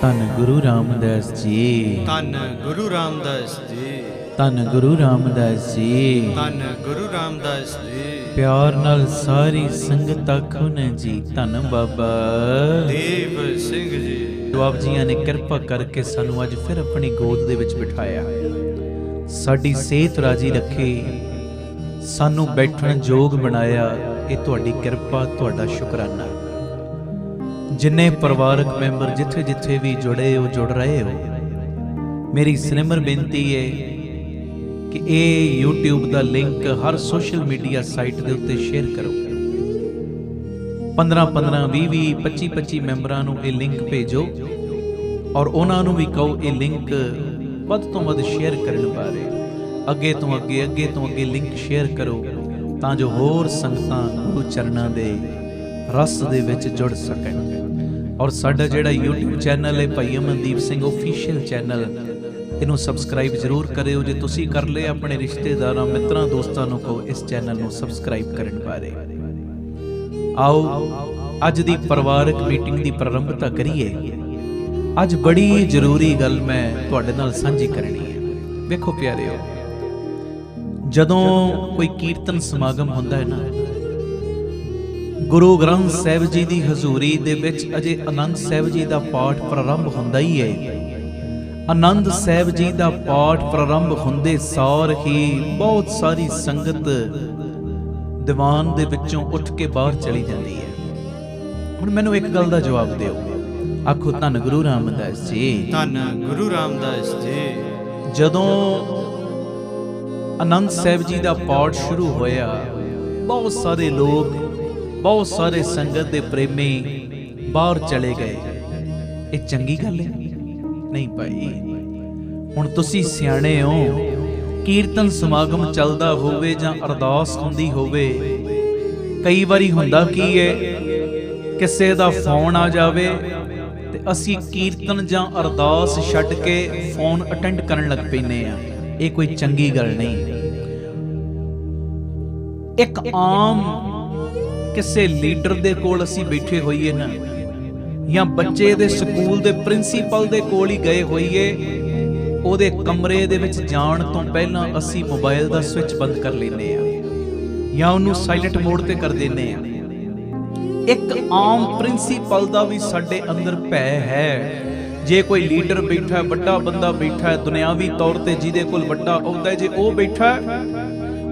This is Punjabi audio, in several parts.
ਧੰਨ ਗੁਰੂ ਰਾਮਦਾਸ ਜੀ, ਧੰਨ ਗੁਰੂ ਰਾਮਦਾਸ ਜੀ, ਧੰਨ ਗੁਰੂ ਰਾਮਦਾਸ ਜੀ। ਧੰਨ ਗੁਰੂ ਰਾਮਦਾਸ ਜੀ। ਪਿਆਰ ਨਾਲ ਸਾਰੀ ਸੰਗਤ ਆਖੋ ਨਾ ਜੀ, ਧੰਨ ਬਾਬਾ ਦੇਵ ਸਿੰਘ ਜੀ। ਆਪ ਜੀਆਂ ਨੇ ਕਿਰਪਾ ਕਰਕੇ ਸਾਨੂੰ ਅੱਜ ਫਿਰ ਆਪਣੀ ਗੋਦ ਦੇ ਵਿੱਚ ਬਿਠਾਇਆ, ਸਾਡੀ ਸਿਹਤ ਰਾਜੀ ਰੱਖੇ, ਸਾਨੂੰ ਬੈਠਣ ਯੋਗ ਬਣਾਇਆ। ਇਹ ਤੁਹਾਡੀ ਕਿਰਪਾ, ਤੁਹਾਡਾ ਸ਼ੁਕਰਾਨਾ। ਜਿੰਨੇ ਪਰਿਵਾਰਕ ਮੈਂਬਰ ਜਿੱਥੇ ਜਿੱਥੇ ਵੀ ਜੁੜੇ ਹੋ, ਜੁੜ ਰਹੇ ਹੋ, ਮੇਰੀ ਸਿਨਮਰ ਬੇਨਤੀ ਹੈ ਕਿ ਇਹ YouTube ਦਾ ਲਿੰਕ ਹਰ ਸੋਸ਼ਲ ਮੀਡੀਆ ਸਾਈਟ ਦੇ ਉੱਤੇ ਸ਼ੇਅਰ ਕਰੋ। 15-15, 20-20, 25-25 ਮੈਂਬਰਾਂ ਨੂੰ ਇਹ ਲਿੰਕ ਭੇਜੋ ਔਰ ਉਹਨਾਂ ਨੂੰ ਵੀ ਕਹੋ ਇਹ ਲਿੰਕ ਵੱਧ ਤੋਂ ਵੱਧ ਸ਼ੇਅਰ ਕਰਨ ਬਾਰੇ। ਅੱਗੇ ਤੋਂ ਅੱਗੇ ਲਿੰਕ ਸ਼ੇਅਰ ਕਰੋ ਤਾਂ ਜੋ ਹੋਰ ਸੰਗਤਾਂ ਗੁਰੂ ਚਰਨਾਂ ਦੇ ਰਸ ਦੇ ਵਿੱਚ ਜੁੜ ਸਕਣ। ਔਰ ਸਾਡਾ ਜਿਹੜਾ YouTube ਚੈਨਲ ਹੈ ਭਾਈ ਅਮਨਦੀਪ ਸਿੰਘ ਆਫੀਸ਼ੀਅਲ ਚੈਨਲ, ਇਹਨੂੰ ਸਬਸਕ੍ਰਾਈਬ ਜ਼ਰੂਰ ਕਰਿਓ। ਜੇ ਤੁਸੀਂ ਕਰ ਲਿਆ, ਆਪਣੇ ਰਿਸ਼ਤੇਦਾਰਾਂ, ਮਿੱਤਰਾਂ, ਦੋਸਤਾਂ ਨੂੰ ਕਹੋ ਇਸ ਚੈਨਲ ਨੂੰ ਸਬਸਕ੍ਰਾਈਬ ਕਰਨ ਬਾਰੇ। ਆਓ ਅੱਜ ਦੀ ਪਰਿਵਾਰਕ ਮੀਟਿੰਗ ਦੀ ਪ੍ਰਾਰੰਭਤਾ ਕਰੀਏ। ਅੱਜ ਬੜੀ ਜ਼ਰੂਰੀ ਗੱਲ ਮੈਂ ਤੁਹਾਡੇ ਨਾਲ ਸਾਂਝੀ ਕਰਨੀ ਹੈ। ਵੇਖੋ ਪਿਆਰਿਓ, ਜਦੋਂ ਕੋਈ ਕੀਰਤਨ ਸਮਾਗਮ ਹੁੰਦਾ ਹੈ ਨਾ, ਗੁਰੂ ਗ੍ਰੰਥ ਸਾਹਿਬ ਜੀ ਦੀ ਹਜ਼ੂਰੀ ਦੇ ਵਿੱਚ ਅਜੇ ਆਨੰਦ ਸਾਹਿਬ ਜੀ ਦਾ ਪਾਠ ਪ੍ਰਾਰੰਭ ਹੁੰਦਾ ਹੀ ਹੈ। ਆਨੰਦ ਸਾਹਿਬ ਜੀ ਦਾ ਪਾਠ ਪ੍ਰਾਰੰਭ ਹੁੰਦੇ ਸਾਰ ਹੀ ਬਹੁਤ ਸਾਰੀ ਸੰਗਤ ਦੀਵਾਨ ਦੇ ਵਿੱਚੋਂ ਉੱਠ ਕੇ ਬਾਹਰ ਚਲੀ ਜਾਂਦੀ ਹੈ। ਹੁਣ ਮੈਨੂੰ ਇੱਕ ਗੱਲ ਦਾ ਜਵਾਬ ਦਿਓ, ਆਖੋ ਧੰਨ ਗੁਰੂ ਰਾਮਦਾਸ ਜੀ, ਧੰਨ ਗੁਰੂ ਰਾਮਦਾਸ ਜੀ। ਜਦੋਂ ਆਨੰਦ ਸਾਹਿਬ ਜੀ ਦਾ ਪਾਠ ਸ਼ੁਰੂ ਹੋਇਆ, ਬਹੁਤ ਸਾਰੇ ਲੋਕ, ਬਹੁਤ ਸਾਰੇ ਸੰਗਤ ਦੇ ਪ੍ਰੇਮੀ ਬਾਹਰ ਚਲੇ ਗਏ। ਇਹ ਚੰਗੀ ਗੱਲ ਹੈ? ਨਹੀਂ ਭਾਈ। ਹੁਣ ਤੁਸੀਂ ਸਿਆਣੇ ਹੋ, ਕੀਰਤਨ ਸਮਾਗਮ ਚੱਲਦਾ ਹੋਵੇ ਜਾਂ ਅਰਦਾਸ ਹੁੰਦੀ ਹੋਵੇ, ਕਈ ਵਾਰੀ ਹੁੰਦਾ ਕੀ ਹੈ, ਕਿਸੇ ਦਾ ਫੋਨ ਆ ਜਾਵੇ ਤੇ ਅਸੀਂ ਕੀਰਤਨ ਜਾਂ ਅਰਦਾਸ ਛੱਡ ਕੇ ਫੋਨ ਅਟੈਂਡ ਕਰਨ ਲੱਗ ਪੈਂਦੇ ਆ। ਇਹ ਕੋਈ ਚੰਗੀ ਗੱਲ ਨਹੀਂ। ਇੱਕ ਆਮ ਕਿਸੇ ਲੀਡਰ ਦੇ ਕੋਲ ਅਸੀਂ ਬੈਠੇ ਹੋਈਏ ਨਾ, ਜਾਂ ਬੱਚੇ ਦੇ ਸਕੂਲ ਦੇ ਪ੍ਰਿੰਸੀਪਲ ਦੇ ਕੋਲ ਹੀ ਗਏ ਹੋਈਏ, ਉਹਦੇ ਕਮਰੇ ਦੇ ਵਿੱਚ ਜਾਣ ਤੋਂ ਪਹਿਲਾਂ ਅਸੀਂ ਮੋਬਾਈਲ ਦਾ ਸਵਿਚ ਬੰਦ ਕਰ ਲੈਂਦੇ ਆ ਜਾਂ ਉਹਨੂੰ ਸਾਇਲੈਂਟ ਮੋਡ ਤੇ ਕਰ ਦਿੰਦੇ ਆ। ਇੱਕ ਆਮ ਪ੍ਰਿੰਸੀਪਲ ਦਾ ਵੀ ਸਾਡੇ ਅੰਦਰ ਭੈ ਹੈ। ਜੇ ਕੋਈ ਲੀਡਰ ਬੈਠਾ, ਵੱਡਾ ਬੰਦਾ ਬੈਠਾ, ਦੁਨਿਆਵੀ ਤੌਰ ਤੇ ਜਿਹਦੇ ਕੋਲ ਵੱਡਾ ਅਹੁਦਾ, ਜੇ ਉਹ ਬੈਠਾ,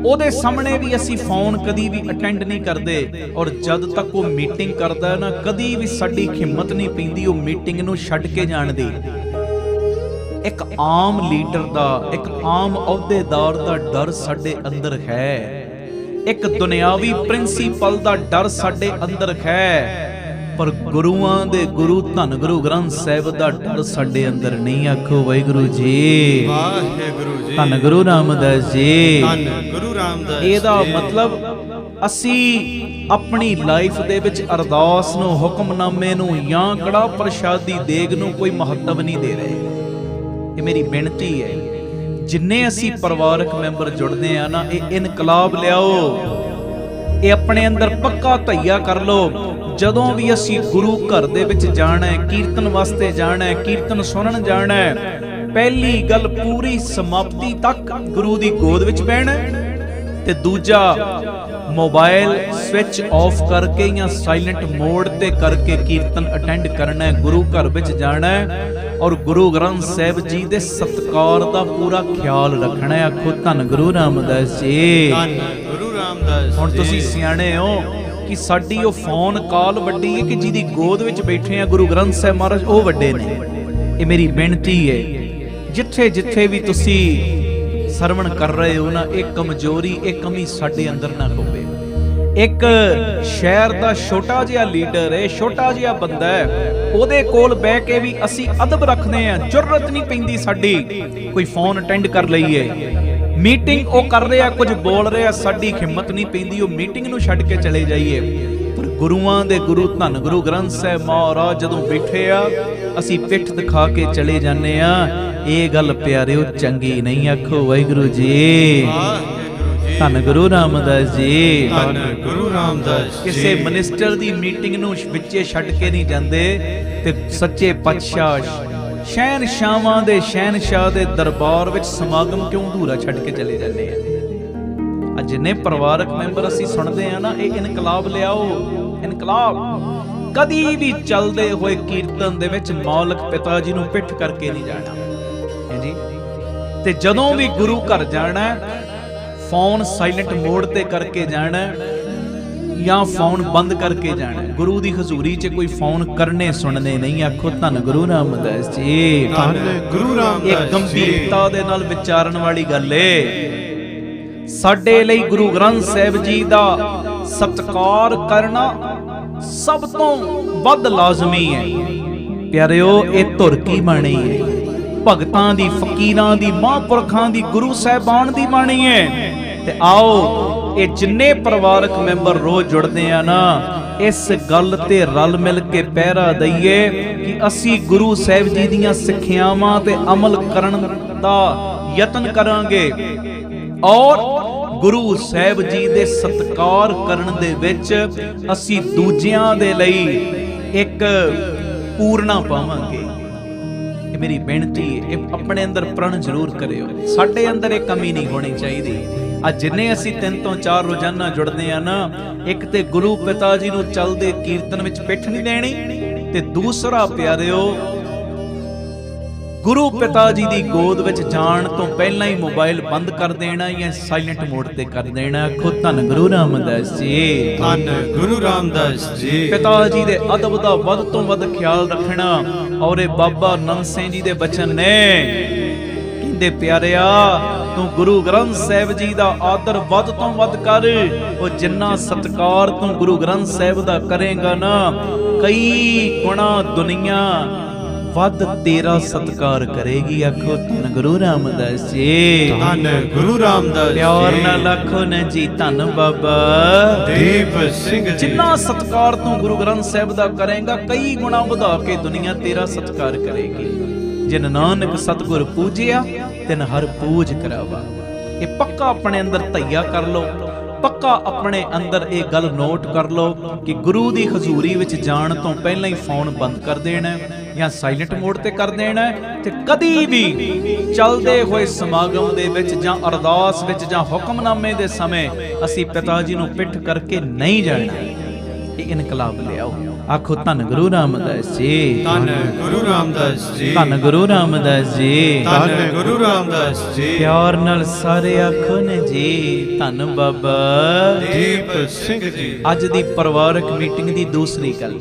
ਉਹਦੇ ਸਾਹਮਣੇ ਵੀ ਅਸੀਂ ਫੋਨ ਕਦੀ ਵੀ ਅਟੈਂਡ ਨਹੀਂ ਕਰਦੇ। ਔਰ ਜਦ ਤੱਕ ਉਹ ਮੀਟਿੰਗ ਕਰਦਾ ਹੈ ਨਾ, ਕਦੀ ਵੀ ਸਾਡੀ ਹਿੰਮਤ ਨਹੀਂ ਪੈਂਦੀ ਉਹ ਮੀਟਿੰਗ ਨੂੰ ਛੱਡ ਕੇ ਜਾਣ ਦੀ। ਇੱਕ ਆਮ ਲੀਡਰ ਦਾ, ਇੱਕ ਆਮ ਅਹੁਦੇਦਾਰ ਦਾ ਡਰ ਸਾਡੇ ਅੰਦਰ ਹੈ। ਇੱਕ ਦੁਨਿਆਵੀ ਪ੍ਰਿੰਸੀਪਲ ਦਾ ਡਰ ਸਾਡੇ ਅੰਦਰ ਹੈ। ਪਰ ਗੁਰੂਆਂ ਦੇ ਗੁਰੂ ਧੰਨ ਗੁਰੂ ਗ੍ਰੰਥ ਸਾਹਿਬ ਦਾ ਡਰ ਸਾਡੇ ਅੰਦਰ ਨਹੀਂ। ਆਖੋ ਵਾਹਿਗੁਰੂ ਜੀ, ਵਾਹਿਗੁਰੂ ਜੀ। ਧੰਨ ਗੁਰੂ ਰਾਮਦਾਸ ਜੀ, ਧੰਨ ਗੁਰੂ ਰਾਮਦਾਸ। ਇਹਦਾ ਮਤਲਬ ਅਸੀਂ ਆਪਣੀ ਲਾਈਫ ਦੇ ਵਿੱਚ ਅਰਦਾਸ ਨੂੰ, ਹੁਕਮਨਾਮੇ ਨੂੰ ਜਾਂ ਕੜਾ ਪ੍ਰਸ਼ਾਦੀ ਦੇਗ ਨੂੰ ਕੋਈ ਮਹੱਤਵ ਨਹੀਂ ਦੇ ਰਹੇ। ਇਹ ਮੇਰੀ ਬੇਨਤੀ ਹੈ, ਜਿੰਨੇ ਅਸੀਂ ਪਰਿਵਾਰਕ ਮੈਂਬਰ ਜੁੜਦੇ ਆ ਨਾ, ਇਹ ਇਨਕਲਾਬ ਲਿਆਓ। ਇਹ ਆਪਣੇ ਅੰਦਰ ਪੱਕਾ ਧਈਆ ਕਰ ਲਓ। ਜਦੋਂ ਵੀ ਅਸੀਂ ਗੁਰੂ ਘਰ ਦੇ ਵਿੱਚ ਜਾਣਾ ਹੈ, ਕੀਰਤਨ ਵਾਸਤੇ ਜਾਣਾ ਹੈ, ਕੀਰਤਨ ਸੁਣਨ ਜਾਣਾ ਹੈ, ਪਹਿਲੀ ਗੱਲ ਪੂਰੀ ਸਮਾਪਤੀ ਤੱਕ ਗੁਰੂ ਦੀ ਗੋਦ ਵਿੱਚ ਬਹਿਣਾ, ਤੇ ਦੂਜਾ ਮੋਬਾਈਲ ਸਵਿਚ ਆਫ ਕਰਕੇ ਜਾਂ ਸਾਇਲੈਂਟ ਮੋਡ ਤੇ ਕਰਕੇ ਕੀਰਤਨ ਅਟੈਂਡ ਕਰਨਾ ਹੈ। ਗੁਰੂ ਘਰ ਵਿੱਚ ਜਾਣਾ ਹੈ ਔਰ ਗੁਰੂ ਗ੍ਰੰਥ ਸਾਹਿਬ ਜੀ ਦੇ ਸਤਿਕਾਰ ਦਾ ਪੂਰਾ ਖਿਆਲ ਰੱਖਣਾ ਹੈ। ਆਖੋ ਧੰਨ ਗੁਰੂ ਰਾਮਦਾਸ ਜੀ, ਧੰਨ ਗੁਰੂ ਰਾਮਦਾਸ। ਹੁਣ ਤੁਸੀਂ ਸਿਆਣੇ ਹੋ ਕਿ ਸਾਡੀ ਉਹ ਫੋਨ ਕਾਲ ਵੱਡੀ ਹੈ ਕਿ ਜਿਹਦੀ ਗੋਦ ਵਿੱਚ ਬੈਠੇ ਆ ਗੁਰੂ ਗ੍ਰੰਥ ਸਾਹਿਬ ਮਹਾਰਾਜ, ਉਹ ਵੱਡੇ ਨੇ। ਇਹ ਮੇਰੀ ਬੇਨਤੀ ਹੈ, ਜਿੱਥੇ ਜਿੱਥੇ ਵੀ ਤੁਸੀਂ ਸਰਵਣ ਕਰ ਰਹੇ ਹੋ ਨਾ, ਇਹ ਕਮਜ਼ੋਰੀ, ਇਹ ਕਮੀ ਸਾਡੇ ਅੰਦਰ ਨਾ ਹੋਵੇ। ਇੱਕ ਸ਼ਹਿਰ ਦਾ ਛੋਟਾ ਜਿਹਾ ਲੀਡਰ ਹੈ, ਛੋਟਾ ਜਿਹਾ ਬੰਦਾ ਹੈ, ਉਹਦੇ ਕੋਲ ਬਹਿ ਕੇ ਵੀ ਅਸੀਂ ਅਦਬ ਰੱਖਦੇ ਆ। ਜ਼ਰੂਰਤ ਨਹੀਂ ਪੈਂਦੀ ਸਾਡੀ ਕੋਈ ਫੋਨ ਅਟੈਂਡ ਕਰ ਲਈਏ। ਮੀਟਿੰਗ ਉਹ ਕਰ ਰਿਹਾ, ਕੁਝ ਬੋਲ ਰਿਹਾ, ਸਾਡੀ ਹਿੰਮਤ ਨਹੀਂ ਪੈਂਦੀ ਉਹ ਮੀਟਿੰਗ ਨੂੰ ਛੱਡ ਕੇ ਚਲੇ ਜਾਈਏ। ਪਰ ਗੁਰੂਆਂ ਦੇ ਗੁਰੂ ਧੰਨ ਗੁਰੂ ਗ੍ਰੰਥ ਸਾਹਿਬ ਮਹਾਰਾਜ ਜਦੋਂ ਬੈਠੇ ਆ, ਅਸੀਂ ਪਿੱਠ ਦਿਖਾ ਕੇ ਚਲੇ ਜਾਂਦੇ ਆ। ਇਹ ਗੱਲ ਪਿਆਰਿਓ ਚੰਗੀ ਨਹੀਂ। ਆਖੋ ਵਾਹਿਗੁਰੂ ਜੀ, ਧੰਨ ਗੁਰੂ ਰਾਮਦਾਸ ਜੀ, ਧੰਨ ਗੁਰੂ ਰਾਮਦਾਸ ਕਿਸੇ ਜੀ ਮਿਨਿਸਟਰ ਦੀ ਮੀਟਿੰਗ ਨੂੰ ਵਿੱਚੇ ਛੱਡ ਕੇ ਨਹੀਂ ਜਾਂਦੇ ਤੇ ਸੱਚੇ ਪਾਤਸ਼ਾਹ ਸ਼ਹਿਨਸ਼ਾਹਾਂ ਦੇ ਸ਼ਹਿਨਸ਼ਾਹ ਦੇ ਦਰਬਾਰ ਵਿੱਚ ਸਮਾਗਮ ਕਿਉਂ ਅਧੂਰਾ ਛੱਡ ਕੇ ਚਲੇ ਜਾਂਦੇ ਆ। ਜਿੰਨੇ ਪਰਿਵਾਰਕ ਮੈਂਬਰ ਅਸੀਂ ਸੁਣਦੇ ਆ ਨਾ, ਇਹ ਇਨਕਲਾਬ ਲਿਆਓ, ਇਨਕਲਾਬ। ਕਦੀ ਵੀ ਚੱਲਦੇ ਹੋਏ ਕੀਰਤਨ ਦੇ ਵਿੱਚ ਮੌਲਕ ਪਿਤਾ ਜੀ ਨੂੰ ਪਿੱਠ ਕਰਕੇ ਨਹੀਂ ਜਾਣਾ ਹੈ ਜੀ। ਤੇ ਜਦੋਂ ਵੀ ਗੁਰੂ ਘਰ ਜਾਣਾ, ਫੋਨ ਸਾਇਲੈਂਟ ਮੋਡ ਤੇ ਕਰਕੇ ਜਾਣਾ ਜਾਂ ਫੋਨ ਬੰਦ ਕਰਕੇ ਜਾਣਾ। ਗੁਰੂ ਦੀ ਹਜ਼ੂਰੀ 'ਚ ਕੋਈ ਫੋਨ ਕਰਨੇ ਸੁਣਨੇ ਨਹੀਂ। ਆਖੋ ਧੰਨ ਗੁਰੂ ਰਾਮਦਾਸ ਜੀ, ਧੰਨ ਗੁਰੂ ਰਾਮਦਾਸ ਇਹ ਗੰਭੀਰਤਾ ਦੇ ਨਾਲ ਵਿਚਾਰਨ ਵਾਲੀ ਗੱਲ ਏ। ਸਾਡੇ ਲਈ ਗੁਰੂ ਗ੍ਰੰਥ ਸਾਹਿਬ ਜੀ ਦਾ ਸਤਿਕਾਰ ਕਰਨਾ ਸਭ ਤੋਂ ਵੱਧ ਲਾਜ਼ਮੀ ਹੈ। ਪਿਆਰਿਓ, ਇਹ ਧੁਰ ਕੀ ਬਾਣੀ ਹੈ? ਭਗਤਾਂ ਦੀ, ਫਕੀਰਾਂ ਦੀ, ਮਹਾਂਪੁਰਖਾਂ ਦੀ, ਗੁਰੂ ਸਾਹਿਬਾਨ ਦੀ ਬਾਣੀ ਹੈ। ਤੇ ਆਓ ਇਹ ਜਿੰਨੇ ਪਰਿਵਾਰਕ ਮੈਂਬਰ ਰੋਜ਼ ਜੁੜਦੇ ਆ ਨਾ, ਇਸ ਗੱਲ ਤੇ ਰਲ ਮਿਲ ਕੇ ਪਹਿਰਾ ਦਈਏ ਕਿ ਅਸੀਂ ਗੁਰੂ ਸਾਹਿਬ ਜੀ ਦੀਆਂ ਸਿੱਖਿਆਵਾਂ ਤੇ ਅਮਲ ਕਰਨ ਦਾ ਯਤਨ ਕਰਾਂਗੇ ਔਰ ਗੁਰੂ ਸਾਹਿਬ ਜੀ ਦੇ ਸਤਿਕਾਰ ਕਰਨ ਦੇ ਵਿੱਚ ਅਸੀਂ ਦੂਜਿਆਂ ਦੇ ਲਈ ਇੱਕ ਪੂਰਨਾ ਪਾਵਾਂਗੇ। ਇਹ ਮੇਰੀ ਬੇਨਤੀ ਹੈ, ਇਹ ਆਪਣੇ ਅੰਦਰ ਪ੍ਰਣ ਜ਼ਰੂਰ ਕਰਿਓ। ਸਾਡੇ ਅੰਦਰ ਇਹ ਕਮੀ ਨਹੀਂ ਹੋਣੀ ਚਾਹੀਦੀ। ਅੱਜ ਜਿੰਨੇ ਅਸੀਂ 3 ਤੋਂ 4 ਰੋਜ਼ਾਨਾ ਜੁੜਦੇ ਆ ਨਾ, ਇੱਕ ਤੇ ਗੁਰੂ ਪਿਤਾ ਜੀ ਨੂੰ ਚੱਲਦੇ ਕੀਰਤਨ ਵਿੱਚ ਪਿੱਠ ਨਹੀਂ ਦੇਣੀ, ਤੇ ਦੂਸਰਾ ਪਿਆਰਿਓ, ਗੁਰੂ ਪਿਤਾ ਜੀ ਦੀ ਗੋਦ ਵਿੱਚ ਜਾਣ ਤੋਂ ਪਹਿਲਾਂ ਹੀ ਮੋਬਾਈਲ ਬੰਦ ਕਰ ਦੇਣਾ ਜਾਂ ਸਾਇਲੈਂਟ ਮੋਡ ਤੇ ਕਰ ਦੇਣਾ। ਆਖੋ ਧੰਨ ਗੁਰੂ ਰਾਮਦਾਸ ਜੀ, ਧੰਨ ਗੁਰੂ ਰਾਮਦਾਸ ਜੀ। ਪਿਤਾ ਜੀ ਦੇ ਅਦਬ ਦਾ ਵੱਧ ਤੋਂ ਵੱਧ ਖਿਆਲ ਰੱਖਣਾ। ਔਰ ਇਹ ਬਾਬਾ ਨੰਦ ਸਿੰਘ ਜੀ ਦੇ ਬਚਨ ਨੇ, ਕਹਿੰਦੇ ਪਿਆਰਿਆ, ਤੂੰ ਗੁਰੂ ਗ੍ਰੰਥ ਸਾਹਿਬ ਜੀ ਦਾ ਆਦਰ ਵੱਧ ਤੋਂ ਵੱਧ ਕਰ। ਉਹ ਜਿੰਨਾ ਸਤਿਕਾਰ ਤੂੰ ਗੁਰੂ ਗ੍ਰੰਥ ਸਾਹਿਬ ਦਾ ਕਰੇਗਾ ਨਾ, ਕਈ ਗੁਣਾ ਦੁਨੀਆ ਵੱਧ ਤੇਰਾ ਸਤਿਕਾਰ ਕਰੇਗੀ। ਆਖੋ ਧੰਨ ਗੁਰੂ ਰਾਮਦਾਸ ਜੀ, ਧੰਨ ਗੁਰੂ ਰਾਮਦਾਸ ਜੀ। ਪਿਆਰ ਨਾਲ ਆਖੋ ਨਾ ਜੀ, ਧੰਨ ਬਾਬਾ ਦੀਪ ਸਿੰਘ ਜੀ। ਜਿੰਨਾ ਸਤਿਕਾਰ ਤੂੰ ਗੁਰੂ ਗ੍ਰੰਥ ਸਾਹਿਬ ਦਾ ਕਰੇਗਾ, ਕਈ ਗੁਣਾ ਵਧਾ ਕੇ ਦੁਨੀਆ ਤੇਰਾ ਸਤਿਕਾਰ ਕਰੇਗੀ। ਜਿਨ ਨਾਨਕ ਸਤਿਗੁਰ ਪੂਜਿਆ ਤਿਨ ਹਰ ਪੂਜ ਕਰਾਵਾ। ਇਹ ਪੱਕਾ ਆਪਣੇ ਅੰਦਰ ਧਈਆ ਕਰ ਲਓ, ਪੱਕਾ ਆਪਣੇ ਅੰਦਰ ਇਹ ਗੱਲ ਨੋਟ ਕਰ ਲਓ ਕਿ ਗੁਰੂ ਦੀ ਹਜ਼ੂਰੀ ਵਿੱਚ ਜਾਣ ਤੋਂ ਪਹਿਲਾਂ ਹੀ ਫੋਨ ਬੰਦ ਕਰ ਦੇਣਾ ਜਾਂ ਸਾਇਲੈਂਟ ਮੋਡ ਤੇ ਕਰ ਦੇਣਾ। ਤੇ ਕਦੀ ਵੀ ਚੱਲਦੇ ਹੋਏ ਸਮਾਗਮ ਦੇ ਵਿੱਚ ਜਾਂ ਅਰਦਾਸ ਵਿੱਚ ਜਾਂ ਹੁਕਮਨਾਮੇ ਦੇ ਸਮੇਂ ਅਸੀਂ ਪਿਤਾ ਜੀ ਨੂੰ ਪਿੱਠ ਕਰਕੇ ਨਹੀਂ ਜਾਣਾ। ਇਹ ਇਨਕਲਾਬ ਲਿਆਓ। ਆਖੋ ਧੰਨ ਗੁਰੂ ਰਾਮਦਾਸ ਜੀ, ਧੰਨ ਗੁਰੂ ਰਾਮਦਾਸ ਜੀ, ਧੰਨ ਗੁਰੂ ਰਾਮਦਾਸ ਜੀ, ਧੰਨ ਗੁਰੂ ਰਾਮਦਾਸ ਜੀ। ਪਿਆਰ ਨਾਲ ਸਾਰੇ ਆਖੋ ਨੇ ਜੀ, ਧੰਨ ਬਾਬਾ ਦੀਪ ਸਿੰਘ ਜੀ। ਅੱਜ ਦੀ ਪਰਿਵਾਰਕ ਮੀਟਿੰਗ ਦੀ ਦੂਸਰੀ ਗੱਲ,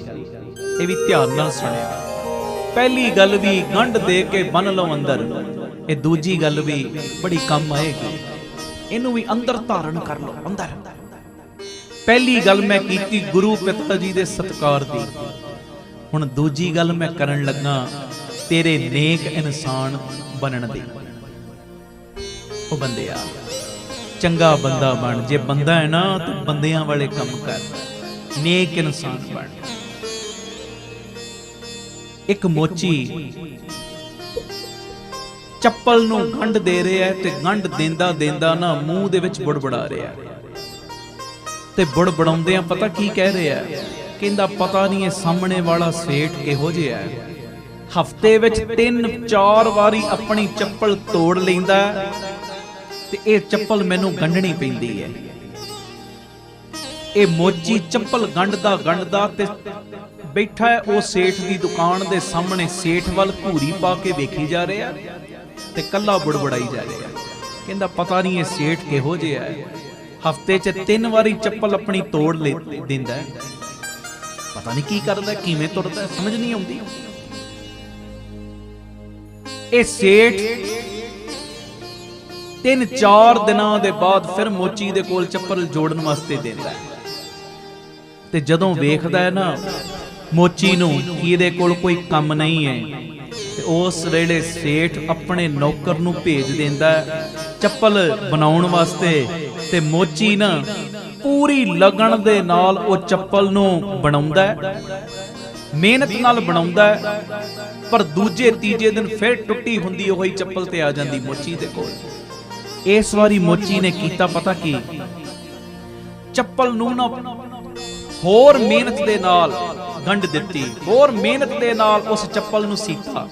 ਇਹ ਵੀ ਧਿਆਨ ਨਾਲ ਸੁਣਿਓ। ਪਹਿਲੀ ਗੱਲ ਵੀ ਗੰਢ ਦੇ ਕੇ ਬੰਨ ਲਓ ਅੰਦਰ, ਇਹ ਦੂਜੀ ਗੱਲ ਵੀ ਬੜੀ ਕੰਮ ਆਏਗੀ। ਇਹਨੂੰ ਵੀ ਅੰਦਰ ਧਾਰਨ ਕਰ ਲਓ, ਅੰਦਰ। ਪਹਿਲੀ ਗੱਲ ਮੈਂ ਕੀਤੀ ਗੁਰੂ ਪਿਤਾ ਜੀ ਦੇ ਸਤਿਕਾਰ ਦੀ। ਹੁਣ ਦੂਜੀ ਗੱਲ ਮੈਂ ਕਰਨ ਲੱਗਾ ਤੇਰੇ ਨੇਕ ਇਨਸਾਨ ਬਣਨ ਦੀ। ਉਹ ਬੰਦਿਆ, ਚੰਗਾ ਬੰਦਾ ਬਣ। ਜੇ ਬੰਦਾ ਹੈ ਨਾ ਤਾਂ ਬੰਦਿਆਂ ਵਾਲੇ ਕੰਮ ਕਰ, ਨੇਕ ਇਨਸਾਨ ਬਣ। ਇੱਕ ਮੋਚੀ ਚੱਪਲ ਨੂੰ ਗੰਢ ਦੇ ਰਿਹਾ ਤੇ ਗੰਢ ਦਿੰਦਾ ਦਿੰਦਾ ਨਾ ਮੂੰਹ ਦੇ ਵਿੱਚ ਬੁੜਬੜਾ ਰਿਹਾ। ਤੇ ਬੁੜਬੜਾਉਂਦਿਆਂ ਪਤਾ ਕੀ ਕਹਿ ਰਿਹਾ? ਕਹਿੰਦਾ ਪਤਾ ਨਹੀਂ ਇਹ ਸਾਹਮਣੇ ਵਾਲਾ ਸੇਠ ਕਿਹੋ ਜਿਹਾ ਹੈ, ਹਫਤੇ ਵਿੱਚ 3-4 ਵਾਰੀ ਆਪਣੀ ਚੱਪਲ ਤੋੜ ਲੈਂਦਾ ਤੇ ਇਹ ਚੱਪਲ ਮੈਨੂੰ ਗੰਢਣੀ ਪੈਂਦੀ ਹੈ। ਇਹ ਮੋਚੀ ਚੱਪਲ ਗੰਢਦਾ ਤੇ ਬੈਠਾ ਹੈ ਉਹ ਸੇਠ ਦੀ ਦੁਕਾਨ ਦੇ ਸਾਹਮਣੇ, ਸੇਠ ਵੱਲ ਘੂਰੀ ਪਾ ਕੇ ਵੇਖੀ ਜਾ ਰਿਹਾ ਤੇ ਕੱਲਾ ਬੁੜਬੜਾਈ ਜਾ ਰਿਹਾ। ਕਹਿੰਦਾ ਪਤਾ ਨਹੀਂ ਇਹ ਸੇਠ ਕਿਹੋ ਜਿਹਾ ਹੈ, ਹਫਤੇ 'ਚ 3 ਵਾਰੀ ਚੱਪਲ ਆਪਣੀ ਤੋੜ ਦਿੰਦਾ, ਪਤਾ ਨਹੀਂ ਕੀ ਕਰਦਾ, ਕਿਵੇਂ ਤੁਰਦਾ, ਸਮਝ ਨਹੀਂ ਆਉਂਦੀ। ਇਹ ਸੇਠ 3-4 ਦਿਨਾਂ ਦੇ ਬਾਅਦ ਫਿਰ ਮੋਚੀ ਦੇ ਕੋਲ ਚੱਪਲ ਜੋੜਨ ਵਾਸਤੇ ਦਿੰਦਾ ਤੇ ਜਦੋਂ ਵੇਖਦਾ ਹੈ ਨਾ ਮੋਚੀ ਨੂੰ ਕਿ ਇਹਦੇ ਕੋਲ ਕੋਈ ਕੰਮ ਨਹੀਂ ਹੈ, ਤੇ ਉਸ ਵੇਲੇ ਸੇਠ ਆਪਣੇ ਨੌਕਰ ਨੂੰ ਭੇਜ ਦਿੰਦਾ ਚੱਪਲ ਬਣਾਉਣ ਵਾਸਤੇ। ਤੇ ਮੋਚੀ ਨਾ ਪੂਰੀ ਲਗਨ ਦੇ ਨਾਲ ਉਹ ਚੱਪਲ ਨੂੰ ਬਣਾਉਂਦਾ, ਮਿਹਨਤ ਨਾਲ ਬਣਾਉਂਦਾ, ਪਰ ਦੂਜੇ ਤੀਜੇ ਦਿਨ ਫਿਰ ਟੁੱਟੀ ਹੁੰਦੀ ਉਹੀ ਚੱਪਲ ਤੇ ਆ ਜਾਂਦੀ ਮੋਚੀ ਦੇ ਕੋਲ। ਇਸ ਵਾਰੀ ਮੋਚੀ ਨੇ ਕੀਤਾ ਪਤਾ ਕੀ, ਚੱਪਲ ਨੂੰ ਨਾ ਹੋਰ ਮਿਹਨਤ ਦੇ ਨਾਲ ਗੰਢ ਦਿੱਤੀ, ਹੋਰ ਮਿਹਨਤ ਦੇ ਨਾਲ ਉਸ ਚੱਪਲ ਨੂੰ ਸੀਤਾ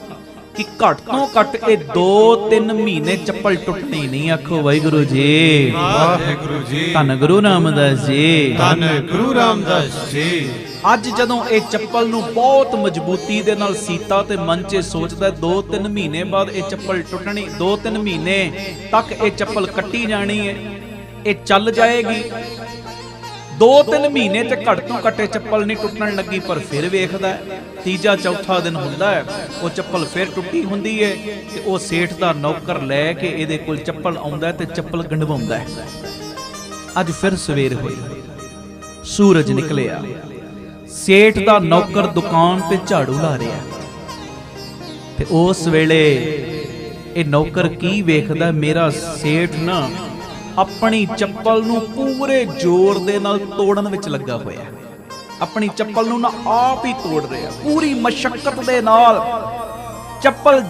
ਕਿ ਘੱਟ ਤੋਂ ਘੱਟ ਇਹ 2-3 ਮਹੀਨੇ ਚੱਪਲ ਟੁੱਟਣੀ ਨਹੀਂ। ਆਖੋ ਵਾਹਿਗੁਰੂ ਜੀ, ਵਾਹਿਗੁਰੂ ਜੀ, ਧੰਨ ਗੁਰੂ ਰਾਮਦਾਸ ਜੀ, ਧੰਨ ਗੁਰੂ ਰਾਮਦਾਸ ਜੀ। ਅੱਜ ਜਦੋਂ ਇਹ ਚੱਪਲ ਨੂੰ ਬਹੁਤ ਮਜ਼ਬੂਤੀ ਦੇ ਨਾਲ ਸੀਤਾ ਤੇ ਮਨ 'ਚ ਸੋਚਦਾ 2-3 ਮਹੀਨੇ ਬਾਅਦ ਇਹ ਚੱਪਲ ਟੁੱਟਣੀ, 2-3 ਮਹੀਨੇ ਤੱਕ ਇਹ ਚੱਪਲ ਕੱਟੀ ਜਾਣੀ ਹੈ, ਇਹ ਚੱਲ ਜਾਏਗੀ। 2-3 ਮਹੀਨੇ ਤੇ ਘੱਟ ਤੋਂ ਘੱਟ ਇਹ ਚੱਪਲ ਨਹੀਂ ਟੁੱਟਣ ਲੱਗੀ, ਪਰ ਫਿਰ ਵੇਖਦਾ ਤੀਜਾ ਚੌਥਾ ਦਿਨ ਹੁੰਦਾ ਹੈ, ਉਹ ਚੱਪਲ ਫਿਰ ਟੁੱਟੀ ਹੁੰਦੀ ਹੈ ਤੇ ਉਹ ਸੇਠ ਦਾ ਨੌਕਰ ਲੈ ਕੇ ਇਹਦੇ ਕੋਲ ਚੱਪਲ ਆਉਂਦਾ ਤੇ ਚੱਪਲ ਗੰਢਵਾਉਂਦਾ ਹੈ। ਅੱਜ ਫਿਰ ਸਵੇਰ ਹੋਈ, ਸੂਰਜ ਨਿਕਲਿਆ, ਸੇਠ ਦਾ ਨੌਕਰ ਦੁਕਾਨ ਤੇ ਝਾੜੂ ਲਾ ਰਿਹਾ ਤੇ ਉਸ ਵੇਲੇ ਇਹ ਨੌਕਰ ਕੀ ਵੇਖਦਾ, ਮੇਰਾ ਸੇਠ ਨਾ ਆਪਣੀ ਚੱਪਲ ਨੂੰ ਪੂਰੇ ਜ਼ੋਰ ਦੇ ਨਾਲ ਤੋੜਨ ਵਿੱਚ ਲੱਗਾ ਹੋਇਆ, ਆਪਣੀ ਚੱਪਲ ਨੂੰ ਨਾ ਆਪ ਹੀ ਤੋੜ ਰਿਹਾ, ਪੂਰੀ ਮਸ਼ੱਕਤ ਦੇ ਨਾਲ ਚੱਪਲ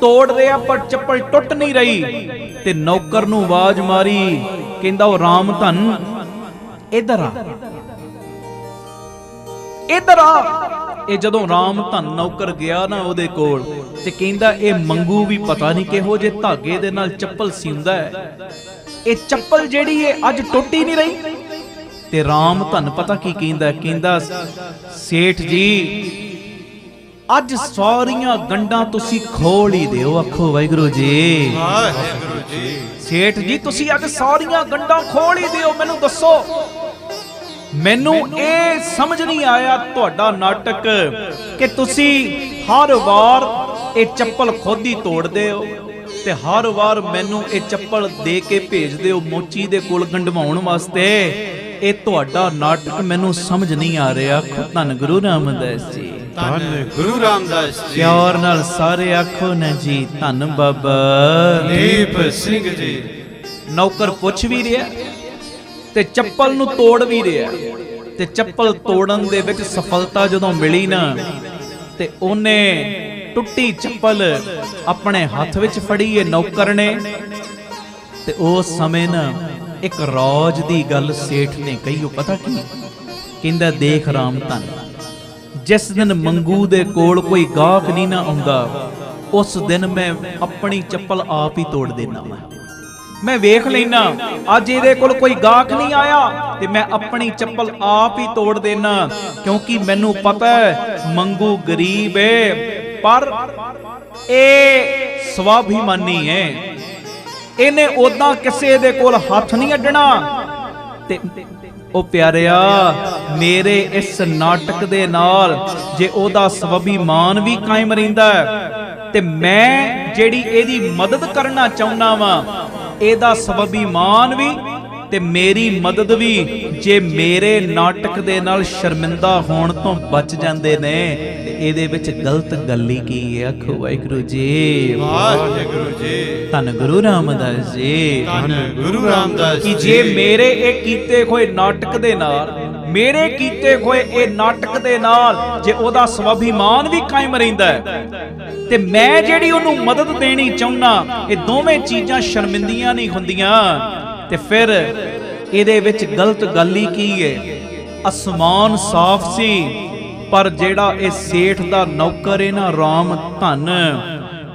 ਤੋੜ ਰਿਹਾ, ਪਰ ਚੱਪਲ ਟੁੱਟ ਨਹੀਂ ਰਹੀ। ਤੇ ਨੌਕਰ ਨੂੰ ਆਵਾਜ਼ ਮਾਰੀ, ਕਹਿੰਦਾ ਉਹ ਰਾਮ ਧਨ ਇੱਧਰ ਆ, ਇੱਧਰ ਆ। ਇਹ ਜਦੋਂ ਰਾਮ ਧਨ ਨੌਕਰ ਗਿਆ ਨਾ ਉਹਦੇ ਕੋਲ ਤੇ ਕਹਿੰਦਾ ਇਹ ਮੰਗੂ ਵੀ ਪਤਾ ਨਹੀਂ ਕਿਹੋ ਜਿਹੇ ਧਾਗੇ ਦੇ ਨਾਲ ਚੱਪਲ ਸੀਂਦਾ ਹੈ, ਇਹ ਚੱਪਲ ਜਿਹੜੀ ਹੈ ਅੱਜ ਟੁੱਟ ਹੀ ਨਹੀਂ ਰਹੀ। ਤੇ ਰਾਮ ਧਨ ਪਤਾ ਕੀ ਕਹਿੰਦਾ, ਕਹਿੰਦਾ ਸੇਠ ਜੀ ਅੱਜ ਸਾਰੀਆਂ ਗੰਢਾਂ ਤੁਸੀਂ ਖੋਲ ਹੀ ਦਿਓ। ਆਖੋ ਵਾਹਿਗੁਰੂ ਜੀ, ਵਾਹਿਗੁਰੂ ਜੀ। ਸੇਠ ਜੀ ਤੁਸੀਂ ਅੱਜ ਸਾਰੀਆਂ ਗੰਢਾਂ ਖੋਲ ਹੀ ਦਿਓ। ਮੈਨੂੰ ਦੱਸੋ, ਮੈਨੂੰ ਇਹ ਸਮਝ ਨਹੀਂ ਆਇਆ ਤੁਹਾਡਾ ਨਾਟਕ ਕਿ ਤੁਸੀਂ ਹਰ ਵਾਰ ਇਹ ਚੱਪਲ ਖੁਦ ਹੀ ਤੋੜਦੇ ਹੋ ਤੇ ਹਰ ਵਾਰ ਮੈਨੂੰ ਇਹ ਚੱਪਲ ਦੇ ਕੇ ਭੇਜਦੇ ਹੋ ਮੋਚੀ ਦੇ ਕੋਲ ਗੰਢਵਾਉਣ ਵਾਸਤੇ। ਇਹ ਤੁਹਾਡਾ ਨਾਟਕ ਮੈਨੂੰ ਸਮਝ ਨਹੀਂ ਆ ਰਿਹਾ। ਧੰਨ ਗੁਰੂ ਰਾਮਦਾਸ ਜੀ, ਧੰਨ ਗੁਰੂ ਰਾਮਦਾਸ ਜੀ। ਪਿਆਰ ਨਾਲ ਸਾਰੇ ਆਖੋ ਨਾ ਜੀ, ਧੰਨ ਬਾਬਾ ਦੀਪ ਸਿੰਘ ਜੀ। ਨੌਕਰ ਪੁੱਛ ਵੀ ਰਿਹਾ ਤੇ ਚੱਪਲ ਨੂੰ ਤੋੜ ਵੀ ਰਿਹਾ ਤੇ ਚੱਪਲ ਤੋੜਨ ਦੇ ਵਿੱਚ ਸਫਲਤਾ ਜਦੋਂ ਮਿਲੀ ਨਾ ਤੇ ਉਹਨੇ ਟੁੱਟੀ ਚੱਪਲ ਆਪਣੇ ਹੱਥ ਵਿੱਚ ਫੜੀ ਹੈ ਨੌਕਰ ਨੇ। ਤੇ ਉਸ ਸਮੇਂ ਨਾ ਇੱਕ ਰੌਜ ਦੀ ਗੱਲ ਸੇਠ ਨੇ ਕਹੀ, ਉਹ ਪਤਾ ਕੀ ਕਹਿੰਦਾ, ਦੇਖ ਰਾਮ ਧਨ, ਜਿਸ ਦਿਨ ਮੰਗੂ ਦੇ ਕੋਲ ਕੋਈ ਗਾਹਕ ਨਹੀਂ ਨਾ ਆਉਂਦਾ ਉਸ ਦਿਨ ਮੈਂ ਆਪਣੀ ਚੱਪਲ ਆਪ ਹੀ ਤੋੜ ਦੇਣਾ ਵਾ। ਮੈਂ ਵੇਖ ਲੈਣਾ ਅੱਜ ਇਹਦੇ ਕੋਲ ਕੋਈ ਗਾਹਕ ਨਹੀਂ ਆਇਆ ਤੇ ਮੈਂ ਆਪਣੀ ਚੱਪਲ ਆਪ ਹੀ ਤੋੜ ਦੇਣਾ, ਕਿਉਂਕਿ ਮੈਨੂੰ ਪਤਾ ਹੈ ਮੰਗੂ ਗਰੀਬ ਹੈ ਪਰ ਇਹ ਸਵਾਭਿਮਾਨੀ ਹੈ, ਇਹਨੇ ਉਦਾਂ ਕਿਸੇ ਦੇ ਕੋਲ ਹੱਥ ਨਹੀਂ ਅੱਡਣਾ। ਤੇ ਉਹ ਪਿਆਰਿਆ, ਮੇਰੇ ਇਸ ਨਾਟਕ ਦੇ ਨਾਲ ਜੇ ਉਹਦਾ ਸਵਾਭਿਮਾਨ ਵੀ ਕਾਇਮ ਰਹਿੰਦਾ ਤੇ ਮੈਂ ਜਿਹੜੀ ਇਹਦੀ ਮਦਦ ਕਰਨਾ ਚਾਹੁੰਦਾ ਵਾਂ, ਇਹਦਾ ਸਵਾਭਿਮਾਨ ਵੀ ਤੇ ਮੇਰੀ ਮਦਦ ਵੀ ਜੇ ਮੇਰੇ ਨਾਟਕ ਦੇ ਨਾਲ ਸ਼ਰਮਿੰਦਾ ਹੋਣ ਤੋਂ ਬਚ ਜਾਂਦੇ ਨੇ ਤੇ ਇਹਦੇ ਵਿੱਚ ਗਲਤ ਗੱਲ ਹੀ ਕੀ ਹੈ। ਆਖੋ ਵਾਹਿਗੁਰੂ ਜੀ, ਵਾਹਿਗੁਰੂ ਜੀ। ਧੰਨ ਗੁਰੂ ਰਾਮਦਾਸ ਜੀ, ਧੰਨ ਗੁਰੂ ਰਾਮਦਾਸ ਕਿ ਜੀ। ਜੇ ਮੇਰੇ ਇਹ ਕੀਤੇ ਹੋਏ ਨਾਟਕ ਦੇ ਨਾਲ, ਮੇਰੇ ਕੀਤੇ ਹੋਏ ਇਹ ਨਾਟਕ ਦੇ ਨਾਲ ਜੇ ਉਹਦਾ ਸਵਾਭਿਮਾਨ ਵੀ ਕਾਇਮ ਰਹਿੰਦਾ ਤੇ ਮੈਂ ਜਿਹੜੀ ਉਹਨੂੰ ਮਦਦ ਦੇਣੀ ਚਾਹੁੰਦਾ, ਇਹ ਦੋਵੇਂ ਚੀਜ਼ਾਂ ਸ਼ਰਮਿੰਦੀਆਂ ਨਹੀਂ ਹੁੰਦੀਆਂ ਤੇ ਫਿਰ ਇਹਦੇ ਵਿੱਚ ਗਲਤ ਗੱਲ ਹੀ ਕੀ ਹੈ। ਅਸਮਾਨ ਸਾਫ਼ ਸੀ ਪਰ ਜਿਹੜਾ ਇਹ ਸੇਠ ਦਾ ਨੌਕਰ ਹੈ ਨਾ ਰਾਮ ਧਨ,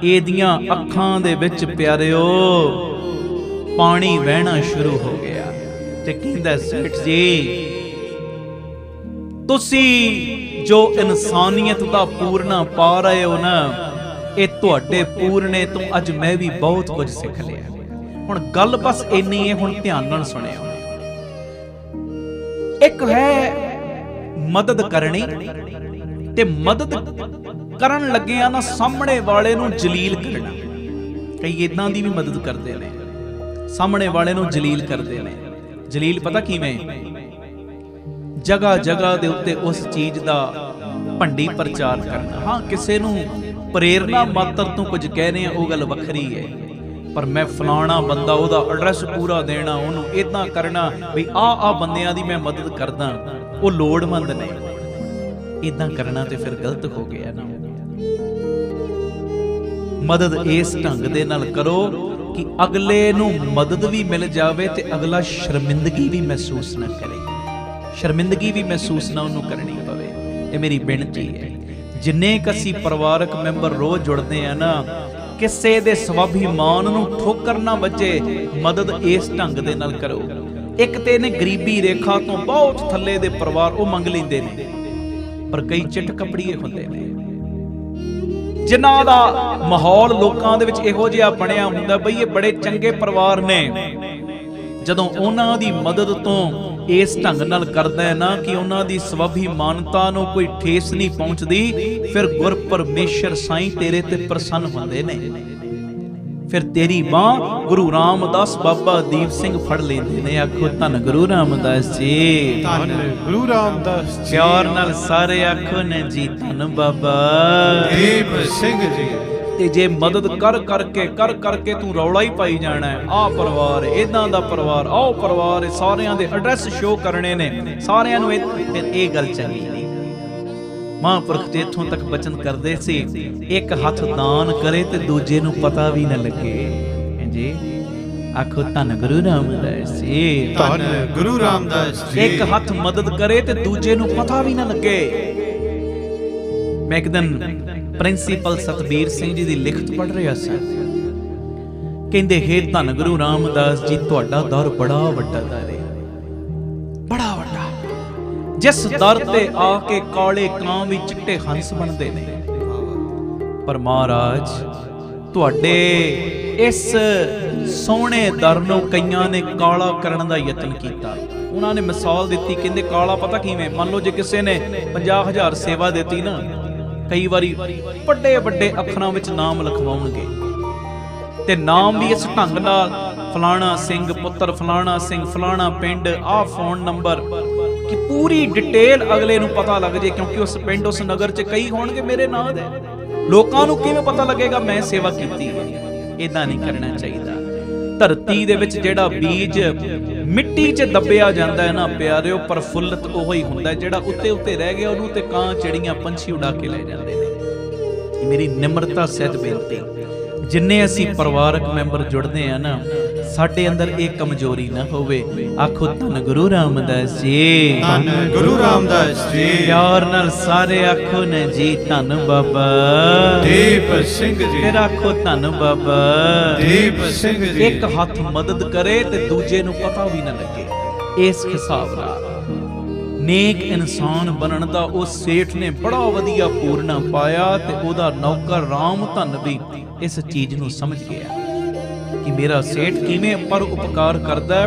ਇਹਦੀਆਂ ਅੱਖਾਂ ਦੇ ਵਿੱਚ ਪਿਆਰਿਓ ਪਾਣੀ ਵਹਿਣਾ ਸ਼ੁਰੂ ਹੋ ਗਿਆ ਤੇ ਕਹਿੰਦਾ, ਸੇਠ ਜੀ ਤੁਸੀਂ ਜੋ ਇਨਸਾਨੀਅਤ ਦਾ ਪੂਰਨਾ ਪਾ ਰਹੇ ਹੋ ਨਾ, ਇਹ ਤੁਹਾਡੇ ਪੂਰਨੇ ਤੋਂ ਅੱਜ ਮੈਂ ਵੀ ਬਹੁਤ ਕੁਝ ਸਿੱਖ ਲਿਆ। ਹੁਣ ਗੱਲ ਬਸ ਇੰਨੀ ਹੈ, ਹੁਣ ਧਿਆਨ ਨਾਲ ਸੁਣਿਓ। ਇੱਕ ਹੈ ਮਦਦ ਕਰਨੀ ਤੇ ਮਦਦ ਕਰਨ ਲੱਗਿਆ ਨਾ ਸਾਹਮਣੇ ਵਾਲੇ ਨੂੰ ਜਲੀਲ ਕਰਨਾ। ਕਈ ਇਦਾਂ ਦੀ ਵੀ ਮਦਦ ਕਰਦੇ ਨੇ, ਸਾਹਮਣੇ ਵਾਲੇ ਨੂੰ ਜਲੀਲ ਕਰਦੇ ਨੇ। ਜਲੀਲ ਪਤਾ ਕਿਵੇਂ? ਜਗ੍ਹਾ ਜਗ੍ਹਾ ਦੇ ਉੱਤੇ ਉਸ ਚੀਜ਼ ਦਾ ਭੰਡੀ ਪ੍ਰਚਾਰ ਕਰਨਾ। ਹਾਂ, ਕਿਸੇ ਨੂੰ ਪ੍ਰੇਰਨਾ ਮਾਤਰ ਤੋਂ ਕੁਝ ਕਹਿਣੇ ਆ, ਉਹ ਗੱਲ ਵੱਖਰੀ ਹੈ, ਪਰ ਮੈਂ ਫਲਾਣਾ ਬੰਦਾ, ਉਹਦਾ ਐਡਰੈਸ ਪੂਰਾ ਦੇਣਾ, ਉਹਨੂੰ ਇਦਾਂ ਕਰਨਾ ਵੀ ਆ ਬੰਦਿਆਂ ਦੀ ਮੈਂ ਮਦਦ ਕਰਦਾ, ਉਹ ਲੋੜਵੰਦ ਨੇ, ਇਦਾਂ ਕਰਨਾ ਤੇ ਫਿਰ ਗਲਤ ਹੋ ਗਿਆ ਨਾ। ਮਦਦ ਇਸ ਢੰਗ ਦੇ ਨਾਲ ਕਰੋ ਕਿ ਅਗਲੇ ਨੂੰ ਮਦਦ ਵੀ ਮਿਲ ਜਾਵੇ ਤੇ ਅਗਲਾ ਸ਼ਰਮਿੰਦਗੀ ਵੀ ਮਹਿਸੂਸ ਨਾ ਕਰੇ। ਸ਼ਰਮਿੰਦਗੀ ਵੀ ਮਹਿਸੂਸ ਨਾ ਉਹਨੂੰ ਕਰਨੀ ਪਵੇ। ਇਹ ਮੇਰੀ ਬੇਨਤੀ ਹੈ, ਜਿੰਨੇ ਕੁ ਅਸੀਂ ਪਰਿਵਾਰਕ ਮੈਂਬਰ ਰੋਜ਼ ਜੁੜਦੇ ਆ ਨਾ, ਕਿਸੇ ਦੇ ਸਵਾਭਿਮਾਨ ਨੂੰ ਠੋਕਰ ਨਾ ਵੱਜੇ, ਮਦਦ ਇਸ ਢੰਗ ਦੇ ਨਾਲ ਕਰੋ। ਇੱਕ ਤੇ ਨੇ ਗਰੀਬੀ ਰੇਖਾ ਤੋਂ ਬਹੁਤ ਥੱਲੇ ਦੇ ਪਰਿਵਾਰ ਉਹ ਮੰਗ ਲੈਂਦੇ ਨੇ, ਪਰ ਕਈ ਚਿੱਟ ਕੱਪੜੀਏ ਹੁੰਦੇ ਨੇ ਜਿਨ੍ਹਾਂ ਦਾ ਮਾਹੌਲ ਲੋਕਾਂ ਦੇ ਵਿੱਚ ਇਹੋ ਜਿਹਾ ਬਣਿਆ ਹੁੰਦਾ ਬਈ ਇਹ ਬੜੇ ਚੰਗੇ ਪਰਿਵਾਰ ਨੇ। ਜਦੋਂ ਉਹਨਾਂ ਦੀ ਮਦਦ ਤੋਂ ਇਸ ਢੰਗ ਨਾਲ ਕਰਦਾ ਹੈ ਨਾ ਕਿ ਉਹਨਾਂ ਦੀ ਸਵਾਭਿਮਾਨਤਾ ਨੂੰ ਕੋਈ ਠੇਸ ਨਹੀਂ ਪਹੁੰਚਦੀ, ਫਿਰ ਗੁਰ ਪਰਮੇਸ਼ਰ ਸਾਈਂ ਤੇਰੇ ਤੇ ਪ੍ਰਸੰਨ ਹੁੰਦੇ ਨੇ। ਫਿਰ ਤੇਰੀ ਬਾਂਹ ਗੁਰੂ ਰਾਮਦਾਸ ਬਾਬਾ ਦੀਪ ਸਿੰਘ ਫੜ ਲੈਂਦੇ ਨੇ। ਆਖੋ ਧੰਨ ਗੁਰੂ ਰਾਮਦਾਸ ਜੀ, ਧੰਨ ਗੁਰੂ ਰਾਮਦਾਸ ਜੀ। ਪਿਆਰ ਨਾਲ ਸਾਰੇ ਆਖੋ ਨੇ ਜੀ ਧੰਨ ਬਾਬਾ ਦੀਪ ਸਿੰਘ ਜੀ। ਤੇ ਜੇ ਮਦਦ ਕਰ ਕਰਕੇ ਤੂੰ ਰੌਲਾ ਹੀ ਪਾਈ ਜਾਣਾ ਹੈ, ਆਹ ਪਰਿਵਾਰ ਇਦਾਂ ਦਾ ਪਰਿਵਾਰ, ਆਹ ਪਰਿਵਾਰ, ਸਾਰਿਆਂ ਦੇ ਐਡਰੈਸ ਸ਼ੋਅ ਕਰਨੇ ਨੇ ਸਾਰਿਆਂ ਨੂੰ, ਫਿਰ ਇਹ ਗੱਲ ਚੰਗੀ ਨਹੀਂ। ਮਹਾਂਪੁਰਖ ਜੀ ਇੱਥੋਂ ਤੱਕ ਬਚਨ ਕਰਦੇ ਸੀ, ਇੱਕ ਹੱਥ ਦਾਨ ਕਰੇ ਤੇ ਦੂਜੇ ਨੂੰ ਪਤਾ ਵੀ ਨਾ ਲੱਗੇ ਜੀ। ਆਖੋ ਧੰਨ ਗੁਰੂ ਰਾਮਦਾਸ ਜੀ, ਧੰਨ ਗੁਰੂ ਰਾਮਦਾਸ ਜੀ। ਇੱਕ ਹੱਥ ਮਦਦ ਕਰੇ ਤੇ ਦੂਜੇ ਨੂੰ ਪਤਾ ਵੀ ਨਾ ਲੱਗੇ। ਮੈਂ ਇੱਕ ਦਿਨ ਪ੍ਰਿੰਸੀਪਲ ਸਤਬੀਰ ਸਿੰਘ ਜੀ ਦੀ ਲਿਖਤ ਪੜ੍ਹ ਰਿਹਾ ਸੀ। ਕਹਿੰਦੇ ਹੇ ਧੰਨ ਗੁਰੂ ਰਾਮਦਾਸ ਜੀ, ਤੁਹਾਡਾ ਦਰ ਬੜਾ ਵੱਡਾ ਦਰ ਹੈ, ਬੜਾ ਵੱਡਾ, ਜਿਸ ਦਰ ਤੇ ਆ ਕੇ ਕਾਲੇ ਕਾਂ ਵੀ ਚਿੱਟੇ ਹੰਸ ਬਣਦੇ ਨੇ। ਪਰ ਮਹਾਰਾਜ ਤੁਹਾਡੇ ਇਸ ਸੋਹਣੇ ਦਰ ਨੂੰ ਕਈਆਂ ਨੇ ਕਾਲਾ ਕਰਨ ਦਾ ਯਤਨ ਕੀਤਾ। ਉਹਨਾਂ ਨੇ ਮਿਸਾਲ ਦਿੱਤੀ, ਕਹਿੰਦੇ ਕਾਲਾ ਪਤਾ ਕਿਵੇਂ? ਮੰਨ ਲਓ ਜੇ ਕਿਸੇ ਨੇ 50,000 ਸੇਵਾ ਦਿੱਤੀ ਨਾ, ਕਈ ਵਾਰੀ ਵੱਡੇ ਵੱਡੇ ਅੱਖਰਾਂ ਵਿੱਚ ਨਾਮ ਲਿਖਵਾਉਣਗੇ ਤੇ ਨਾਮ ਵੀ ਇਸ ਢੰਗ ਨਾਲ, ਫਲਾਣਾ ਸਿੰਘ ਪੁੱਤਰ ਫਲਾਣਾ ਸਿੰਘ, ਫਲਾਣਾ ਪਿੰਡ, ਆਹ ਫੋਨ ਨੰਬਰ, ਕਿ ਪੂਰੀ ਡਿਟੇਲ ਅਗਲੇ ਨੂੰ ਪਤਾ ਲੱਗ ਜੇ। ਕਿਉਂਕਿ ਉਸ ਪਿੰਡ ਉਸ ਨਗਰ 'ਚ ਕਈ ਹੋਣਗੇ ਮੇਰੇ ਨਾਂ ਦੇ, ਲੋਕਾਂ ਨੂੰ ਕਿਵੇਂ ਪਤਾ ਲੱਗੇਗਾ ਮੈਂ ਸੇਵਾ ਕੀਤੀ ਹੈ? ਇਦਾਂ ਨਹੀਂ ਕਰਨਾ ਚਾਹੀਦਾ। ਧਰਤੀ ਦੇ ਵਿੱਚ ਜਿਹੜਾ ਬੀਜ ਮਿੱਟੀ 'ਚ ਦੱਬਿਆ ਜਾਂਦਾ ਹੈ ਨਾ ਪਿਆਰਿਓ, ਪ੍ਰਫੁੱਲਤ ਉਹ ਹੀ ਹੁੰਦਾ ਜਿਹੜਾ ਉੱਤੇ ਰਹਿ ਗਿਆ, ਉਹਨੂੰ ਤੇ ਕਾਂ ਚਿੜੀਆਂ ਪੰਛੀ ਉਡਾ ਕੇ ਲੈ ਜਾਂਦੇ ਨੇ। ਮੇਰੀ ਨਿਮਰਤਾ ਸਹਿਤ ਬੇਨਤੀ, ਜਿੰਨੇ ਅਸੀਂ ਪਰਿਵਾਰਕ ਮੈਂਬਰ ਜੁੜਦੇ ਆ ਨਾ, ਸਾਡੇ ਅੰਦਰ ਇਹ ਕਮਜ਼ੋਰੀ ਨਾ ਹੋਵੇ। ਆਖੋ ਧੰਨ ਗੁਰੂ ਰਾਮਦਾਸ ਜੀ, ਧੰਨ ਗੁਰੂ ਰਾਮਦਾਸ ਜੀ। ਪਿਆਰ ਨਾਲ ਸਾਰੇ ਆਖੋ ਨੇ ਜੀ ਧੰਨ ਬਾਬਾ ਦੀਪ ਸਿੰਘ ਜੀ। ਫਿਰ ਆਖੋ ਧੰਨ ਬਾਬਾ ਦੀਪ ਸਿੰਘ ਜੀ। ਇੱਕ ਹੱਥ ਮਦਦ ਕਰੇ ਤੇ ਦੂਜੇ ਨੂੰ ਪਤਾ ਵੀ ਨਾ ਲੱਗੇ। ਇਸ ਹਿਸਾਬ ਨਾਲ ਨੇਕ ਇਨਸਾਨ ਬਣਨ ਦਾ ਉਹ ਸੇਠ ਨੇ ਬੜਾ ਵਧੀਆ ਪੂਰਨਾ ਪਾਇਆ, ਤੇ ਉਹਦਾ ਨੌਕਰ ਰਾਮ ਧਨ ਵੀ ਇਸ ਚੀਜ਼ ਨੂੰ ਸਮਝ ਗਿਆ ਕਿ ਮੇਰਾ ਸੇਠ ਕਿਵੇਂ ਪਰ ਉਪਕਾਰ ਕਰਦਾ,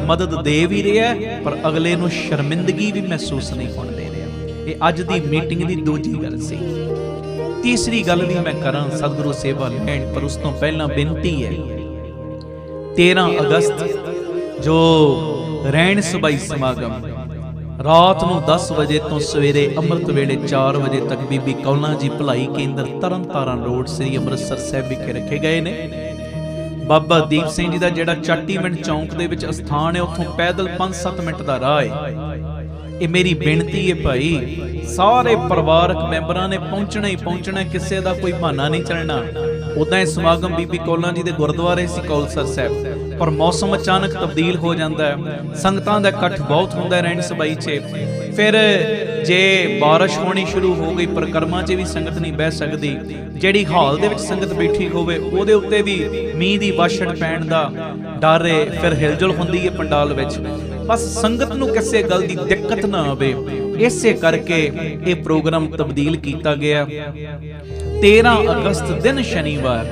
ਮਦਦ ਦੇ ਵੀ ਰਿਹਾ, ਪਰ ਅਗਲੇ ਨੂੰ ਸ਼ਰਮਿੰਦਗੀ ਵੀ ਮਹਿਸੂਸ ਨਹੀਂ ਹੋਣ ਦੇ ਰਿਹਾ। ਇਹ ਅੱਜ ਦੀ ਮੀਟਿੰਗ ਦੀ ਦੂਜੀ ਗੱਲ ਸੀ। ਤੀਸਰੀ ਗੱਲ ਵੀ ਮੈਂ ਕਰਾਂ ਸਤਿਗੁਰੂ ਸੇਵਾ ਲੈਣ, ਪਰ ਉਸ ਤੋਂ ਪਹਿਲਾਂ ਬੇਨਤੀ ਹੈ, 13 ਅਗਸਤ ਜੋ ਰਹਿਣ ਸਭਾਈ ਸਮਾਗਮ ਰਾਤ ਨੂੰ 10 ਵਜੇ ਤੋਂ ਸਵੇਰੇ ਅੰਮ੍ਰਿਤ ਵੇਲੇ 4 ਵਜੇ ਤੱਕ ਬੀਬੀ ਕੌਲਾਂ ਜੀ ਭਲਾਈ ਕੇਂਦਰ ਤਰਨਤਾਰਨ ਰੋਡ ਸ੍ਰੀ ਅੰਮ੍ਰਿਤਸਰ ਸਾਹਿਬ ਵਿਖੇ ਰੱਖੇ ਗਏ ਨੇ। ਬਾਬਾ ਦੀਪ ਸਿੰਘ ਜੀ ਦਾ ਜਿਹੜਾ ਚਾਟੀਵਿੰਡ ਚੌਂਕ ਦੇ ਵਿੱਚ ਅਸਥਾਨ ਹੈ, ਉੱਥੋਂ ਪੈਦਲ 5-7 ਮਿੰਟ ਦਾ ਰਾਹ ਹੈ। ਇਹ ਮੇਰੀ ਬੇਨਤੀ ਹੈ ਭਾਈ, ਸਾਰੇ ਪਰਿਵਾਰਕ ਮੈਂਬਰਾਂ ਨੇ ਪਹੁੰਚਣਾ ਹੀ ਪਹੁੰਚਣਾ, ਕਿਸੇ ਦਾ ਕੋਈ ਬਹਾਨਾ ਨਹੀਂ ਚੱਲਣਾ। ਉਦਾਂ ਇਹ ਸਮਾਗਮ ਬੀਬੀ ਕੌਲਾਂ ਜੀ ਦੇ ਗੁਰਦੁਆਰੇ ਸੀ ਕੌਲਸਰ ਸਾਹਿਬ, ਪਰ ਮੌਸਮ ਅਚਾਨਕ ਤਬਦੀਲ ਹੋ ਜਾਂਦਾ ਹੈ, ਸੰਗਤਾਂ ਦਾ ਇਕੱਠ ਬਹੁਤ ਹੁੰਦਾ ਰਹਿਣ ਸਬਾਈ 'ਚ। ਫਿਰ ਜੇ ਬਾਰਿਸ਼ ਹੋਣੀ ਸ਼ੁਰੂ ਹੋ ਗਈ, ਪਰਿਕਰਮਾ 'ਚ ਵੀ ਸੰਗਤ ਨਹੀਂ ਬਹਿ ਸਕਦੀ। ਜਿਹੜੀ ਹਾਲ ਦੇ ਵਿੱਚ ਸੰਗਤ ਬੈਠੀ ਹੋਵੇ ਉਹਦੇ ਉੱਤੇ ਵੀ ਮੀਂਹ ਦੀ ਵਾਛੜ ਪੈਣ ਦਾ ਡਰ ਹੈ, ਫਿਰ ਹਿਲਜੁਲ ਹੁੰਦੀ ਹੈ ਪੰਡਾਲ ਵਿੱਚ। ਬਸ ਸੰਗਤ ਨੂੰ ਕਿਸੇ ਗੱਲ ਦੀ ਦਿੱਕਤ ਨਾ ਆਵੇ, ਇਸੇ ਕਰਕੇ ਇਹ ਪ੍ਰੋਗਰਾਮ ਤਬਦੀਲ ਕੀਤਾ ਗਿਆ। 13 ਅਗਸਤ ਦਿਨ ਸ਼ਨੀਵਾਰ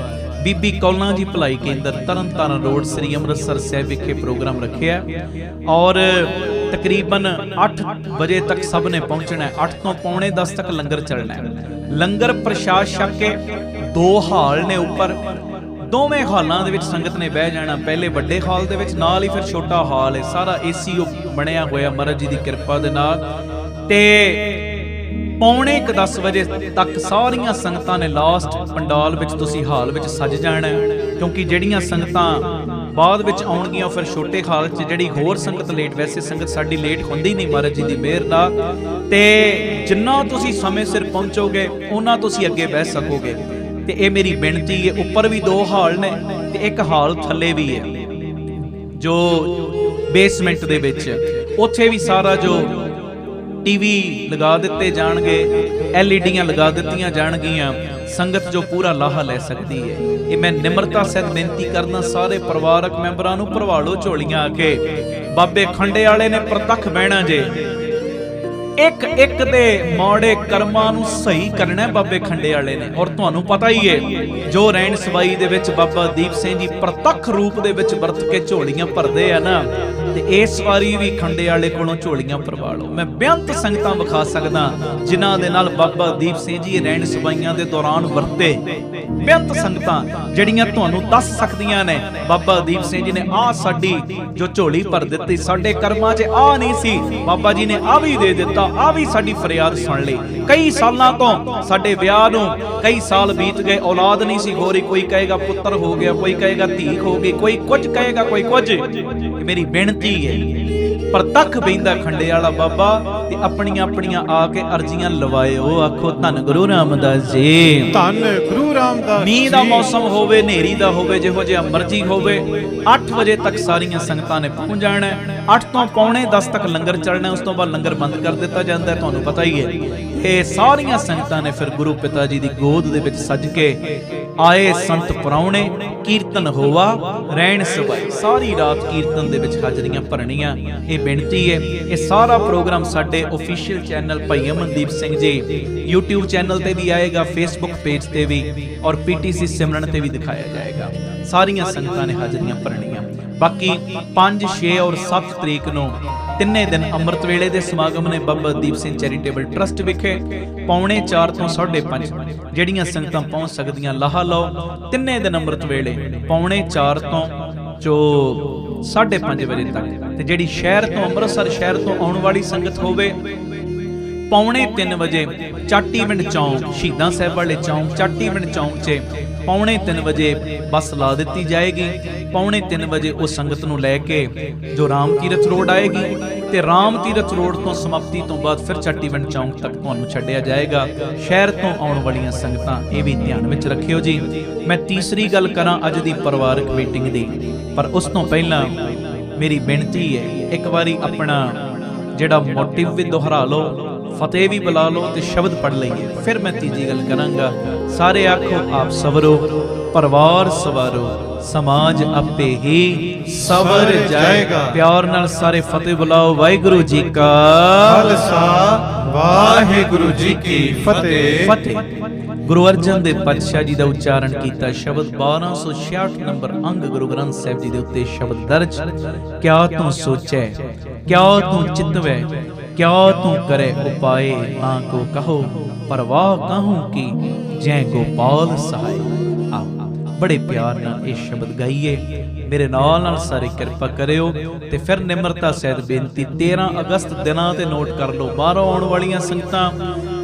ਬੀਬੀ ਕੌਲਾਂ ਜੀ ਭਲਾਈ ਕੇਂਦਰ ਤਰਨਤਾਰਨ ਰੋਡ ਸ੍ਰੀ ਅੰਮ੍ਰਿਤਸਰ ਸਾਹਿਬ ਵਿਖੇ ਪ੍ਰੋਗਰਾਮ ਰੱਖਿਆ, ਔਰ ਤਕਰੀਬਨ 8 ਵਜੇ ਤੱਕ ਸਭ ਨੇ ਪਹੁੰਚਣਾ। 8 ਤੋਂ ਪੌਣੇ 10 ਤੱਕ ਲੰਗਰ ਚੱਲਣਾ। ਲੰਗਰ ਪ੍ਰਸ਼ਾਦ ਛਕ ਕੇ 2 ਹਾਲ ਨੇ ਉੱਪਰ, ਦੋਵੇਂ ਹਾਲਾਂ ਦੇ ਵਿੱਚ ਸੰਗਤ ਨੇ ਬਹਿ ਜਾਣਾ। ਪਹਿਲੇ ਵੱਡੇ ਹਾਲ ਦੇ ਵਿੱਚ, ਨਾਲ ਹੀ ਫਿਰ ਛੋਟਾ ਹਾਲ ਹੈ, ਸਾਰਾ ਏਸੀ ਬਣਿਆ ਹੋਇਆ ਮਹਾਰਾਜ ਜੀ ਦੀ ਕਿਰਪਾ ਦੇ ਨਾਲ। ਤੇ ਪੌਣੇ 10 ਵਜੇ ਤੱਕ ਸਾਰੀਆਂ ਸੰਗਤਾਂ ਨੇ ਲਾਸਟ ਪੰਡਾਲ ਵਿੱਚ ਤੁਸੀਂ ਹਾਲ ਵਿੱਚ ਸੱਜ ਜਾਣਾ, ਕਿਉਂਕਿ ਜਿਹੜੀਆਂ ਸੰਗਤਾਂ ਬਾਅਦ ਵਿੱਚ ਆਉਣਗੀਆਂ ਫਿਰ ਛੋਟੇ ਹਾਲ 'ਚ, ਜਿਹੜੀ ਹੋਰ ਸੰਗਤ ਲੇਟ, ਵੈਸੇ ਸੰਗਤ ਸਾਡੀ ਲੇਟ ਹੁੰਦੀ ਨਹੀਂ ਮਹਾਰਾਜ ਜੀ ਦੀ ਮਿਹਰ ਨਾਲ, ਤੇ ਜਿੰਨਾ ਤੁਸੀਂ ਸਮੇਂ ਸਿਰ ਪਹੁੰਚੋਗੇ ਉਹਨਾਂ ਤੁਸੀਂ ਅੱਗੇ ਬਹਿ ਸਕੋਗੇ। ਤੇ ਇਹ ਮੇਰੀ ਬੇਨਤੀ ਹੈ, ਉੱਪਰ ਵੀ 2 ਹਾਲ ਨੇ ਤੇ ਇੱਕ ਹਾਲ ਥੱਲੇ ਵੀ ਹੈ ਜੋ ਬੇਸਮੈਂਟ ਦੇ ਵਿੱਚ, ਉੱਥੇ ਵੀ ਸਾਰਾ ਜੋ टीवी लगा दिते जाणगे, LED लगा दित्तियां जाणगियां, संगत जो पूरा लाहा लै सकती है। ये मैं निमरता सहित बेनती करना सारे परिवारक मैंबरां नूं, भरवालो झोलियां आके बाबे खंडे वाले ने प्रतख बहना जे। एक एक दे माड़े कर्मां नूं सही करना है बाबे खंडे वाले ने। और तुहानूं पता ही है जो रैण सवाई दे विच बाबा दीप सिंह जी प्रतख रूप दे विच वरत के झोलियां भरदे आ ना, ते इस वारी भी खंडे वाले कोलों झोलियां भरवा लो। मैं बेअंत संगतां विखा सकदा जिन्हां दे नाल बाबा दीप सिंह जी रैण सवाईयां दे दौरान वरते। बेअंत संगतां ਜਿਹੜੀਆਂ ਤੁਹਾਨੂੰ ਦੱਸ ਸਕਦੀਆਂ ਨੇ ਬਾਬਾ ਦੀਪ ਸਿੰਘ ਜੀ ਨੇ ਆਹ ਸਾਡੀ ਜੋ ਝੋਲੀ ਭਰ ਦਿੱਤੀ, ਸਾਡੇ ਕਰਮਾਂ 'ਚ ਆ ਨਹੀਂ ਸੀ, ਬਾਬਾ ਜੀ ਨੇ ਆ ਵੀ ਦੇ ਦਿੱਤਾ, ਆ ਵੀ ਸਾਡੀ ਫਰਿਆਦ ਸੁਣ ਲਈ। ਕਈ ਸਾਲਾਂ ਤੋਂ ਸਾਡੇ ਵਿਆਹ ਨੂੰ ਕਈ ਸਾਲ ਬੀਤ ਗਏ, ਔਲਾਦ ਨਹੀਂ ਸੀ ਹੋ ਰਹੀ। ਕੋਈ ਕਹੇਗਾ ਪੁੱਤਰ ਹੋ ਗਿਆ, ਕੋਈ ਕਹੇਗਾ ਧੀ ਹੋ ਗਈ, ਕੋਈ ਕੁਝ ਕਹੇਗਾ, ਕੋਈ ਕੁਝ। ਮੇਰੀ ਬੇਨਤੀ ਹੈ ਪ੍ਰਤੱਖ ਬੈਂਦਾ ਖੰਡੇ ਵਾਲਾ ਬਾਬਾ ਤੇ ਆਪਣੀਆਂ ਆਪਣੀਆਂ ਆ ਕੇ ਅਰਜ਼ੀਆਂ ਲਵਾਇਓ। ਆਖੋ ਧੰਨ ਗੁਰੂ ਰਾਮਦਾਸ ਜੀ, ਧੰਨ ਗੁਰੂ ਰਾਮਦਾਸ। ਮੀਂਹ ਦਾ ਮੌਸਮ ਹੋਵੇ, ਹਨੇਰੀ ਦਾ ਹੋਵੇ, ਜਿਹੋ ਜਿਹਾ ਮਰਜ਼ੀ ਹੋਵੇ, 8 ਵਜੇ ਤੱਕ ਸਾਰੀਆਂ ਸੰਗਤਾਂ ਨੇ ਪਹੁੰਚ ਜਾਣਾ। 8 ਤੋਂ ਪੌਣੇ 10 ਤੱਕ ਲੰਗਰ ਚੱਲਣਾ, ਉਸ ਤੋਂ ਬਾਅਦ ਲੰਗਰ ਬੰਦ ਕਰ ਦਿੱਤਾ ਜਾਂਦਾ ਹੈ, ਤੁਹਾਨੂੰ ਪਤਾ ਹੀ ਹੈ। ਇਹ ਸਾਰੀਆਂ ਸੰਗਤਾਂ ਨੇ ਫਿਰ ਗੁਰੂ ਪਿਤਾ ਜੀ ਦੀ ਗੋਦ ਦੇ ਵਿੱਚ ਸੱਜ ਕੇ ਆਏ ਸੰਤ ਪ੍ਰਾਹੁਣੇ, ਕੀਰਤਨ ਹੋਵਾ, ਰਹਿਣ ਸਵਾਈ ਸਾਰੀ ਰਾਤ ਕੀਰਤਨ ਦੇ ਵਿੱਚ ਹਾਜ਼ਰੀਆਂ ਭਰਨੀਆਂ। ਇਹ ਬੇਨਤੀ ਹੈ। ਇਹ ਸਾਰਾ ਪ੍ਰੋਗਰਾਮ ਸਾਡੇ ਆਫੀਸ਼ੀਅਲ ਚੈਨਲ ਭਾਈ ਅਮਨਦੀਪ ਸਿੰਘ ਜੀ YouTube ਚੈਨਲ ਤੇ ਵੀ ਆਏਗਾ, Facebook ਪੇਜ ਤੇ ਵੀ, ਔਰ PTC ਸਿਮਰਨ ਤੇ ਵੀ ਦਿਖਾਇਆ ਜਾਏਗਾ। ਸਾਰੀਆਂ ਸੰਗਤਾਂ ਨੇ ਹਾਜ਼ਰੀਆਂ ਭਰਨੀਆਂ। ਬਾਕੀ 5, 6 ਔਰ 7 ਤਰੀਕ ਨੂੰ ਤਿੰਨੇ ਦਿਨ ਅੰਮ੍ਰਿਤ ਵੇਲੇ ਦੇ ਸਮਾਗਮ ਨੇ ਬਾਬਾ ਦੀਪ ਸਿੰਘ ਚੈਰੀਟੇਬਲ ਟਰਸਟ ਵਿਖੇ। ਪੌਣੇ 4 ਤੋਂ 5:30 ਜਿਹੜੀਆਂ ਸੰਗਤਾਂ ਪਹੁੰਚ ਸਕਦੀਆਂ ਲਾਹਾ ਲਓ। ਤਿੰਨੇ ਦਿਨ ਅੰਮ੍ਰਿਤ ਵੇਲੇ ਪੌਣੇ 4 ਤੋਂ ਜੋ 5:30 ਵਜੇ ਤੱਕ। ਤੇ ਜਿਹੜੀ ਸ਼ਹਿਰ ਤੋਂ ਅੰਮ੍ਰਿਤਸਰ ਸ਼ਹਿਰ ਤੋਂ ਆਉਣ ਵਾਲੀ ਸੰਗਤ ਹੋਵੇ, ਪੌਣੇ 3 ਵਜੇ ਚਾਟੀਵਿੰਡ ਚੌਂਕ, ਸ਼ਹੀਦਾਂ ਸਾਹਿਬ ਵਾਲੇ ਚੌਂਕ, ਚਾਟੀਵਿੰਡ ਚੌਂਕ 'ਚ ਪੌਣੇ 3 ਵਜੇ ਬੱਸ ਲਾ ਦਿੱਤੀ ਜਾਏਗੀ। ਪੌਣੇ 3 ਵਜੇ ਉਹ ਸੰਗਤ ਨੂੰ ਲੈ ਕੇ ਜੋ ਰਾਮ ਤੀਰਥ ਰੋਡ ਆਏਗੀ, ਤੇ ਰਾਮ ਤੀਰਥ ਰੋਡ ਤੋਂ ਸਮਾਪਤੀ ਤੋਂ ਬਾਅਦ ਫਿਰ ਚਾਟੀਵਿੰਡ ਚੌਂਕ ਤੱਕ ਤੁਹਾਨੂੰ ਛੱਡਿਆ ਜਾਏਗਾ। ਸ਼ਹਿਰ ਤੋਂ ਆਉਣ ਵਾਲੀਆਂ ਸੰਗਤਾਂ ਇਹ ਵੀ ਧਿਆਨ ਵਿੱਚ ਰੱਖਿਓ ਜੀ। ਮੈਂ ਤੀਸਰੀ ਗੱਲ ਕਰਾਂ ਅੱਜ ਦੀ ਪਰਿਵਾਰਕ ਮੀਟਿੰਗ ਦੀ, ਪਰ ਉਸ ਤੋਂ ਪਹਿਲਾਂ ਮੇਰੀ ਬੇਨਤੀ ਹੈ ਇੱਕ ਵਾਰੀ ਆਪਣਾ ਜਿਹੜਾ ਮੋਟਿਵ ਵੀ ਦੁਹਰਾ ਲਓ, ਫਤਿਹ ਵੀ ਬੁਲਾ ਲਓ ਤੇ ਸ਼ਬਦ ਪੜ੍ਹ ਲਈਏ, ਫਿਰ ਮੈਂ ਤੀਜੀ ਗੱਲ ਕਰਾਂਗਾ। ਸਾਰੇ ਆਖੋ ਆਪ ਸਵਰੋ, ਪਰਿਵਾਰ ਸਵਾਰੋ, ਸਮਾਜ ਆਪੇ ਹੀ ਸਵਰ ਜਾਏਗਾ। ਪਿਆਰ ਨਾਲ ਸਾਰੇ ਫਤਿਹ ਬੁਲਾਓ। ਵਾਹਿਗੁਰੂ ਜੀ ਕਾ ਖਾਲਸਾ, ਵਾਹਿਗੁਰੂ ਜੀ ਕੀ ਫਤਿਹ। ਫਤਿਹ। ਗੁਰੂ ਅਰਜਨ ਦੇਵ ਪਾਤਸ਼ਾਹ ਜੀ ਦਾ ਉਚਾਰਨ ਕੀਤਾ ਸ਼ਬਦ 1266 ਨੰਬਰ ਅੰਗ ਗੁਰੂ ਗ੍ਰੰਥ ਸਾਹਿਬ ਜੀ ਦੇ ਉੱਤੇ ਸ਼ਬਦ ਦਰਜ। ਕਿਆ ਤੂੰ ਸੋਚੈ, ਕਿਆ ਤੂੰ ਚਿਤਵੈ, ਕਿਆ ਤੂੰ ਕਰੇ ਉਪਾਏ, ਤਾਂ ਕੋ ਕਹੋ ਪਰਵਾਹ ਕਾਹੂ ਕੀ, ਜੈ ਗੋਪਾਲ ਸਹਾਇ। ਬੜੇ ਪਿਆਰ ਨਾਲ ਇਹ ਸ਼ਬਦ ਗਾਈਏ। ਮੇਰੇ ਨਾਲ ਸਾਰੇ ਕਿਰਪਾ ਕਰਿਓ। ਤੇ ਫਿਰ ਨਿਮਰਤਾ ਸਹਿਤ ਬੇਨਤੀ, 13 ਅਗਸਤ ਦਿਨਾਂ ਤੇ ਨੋਟ ਕਰ ਲਓ। ਬਾਹਰੋਂ ਆਉਣ ਵਾਲੀਆਂ ਸੰਗਤਾਂ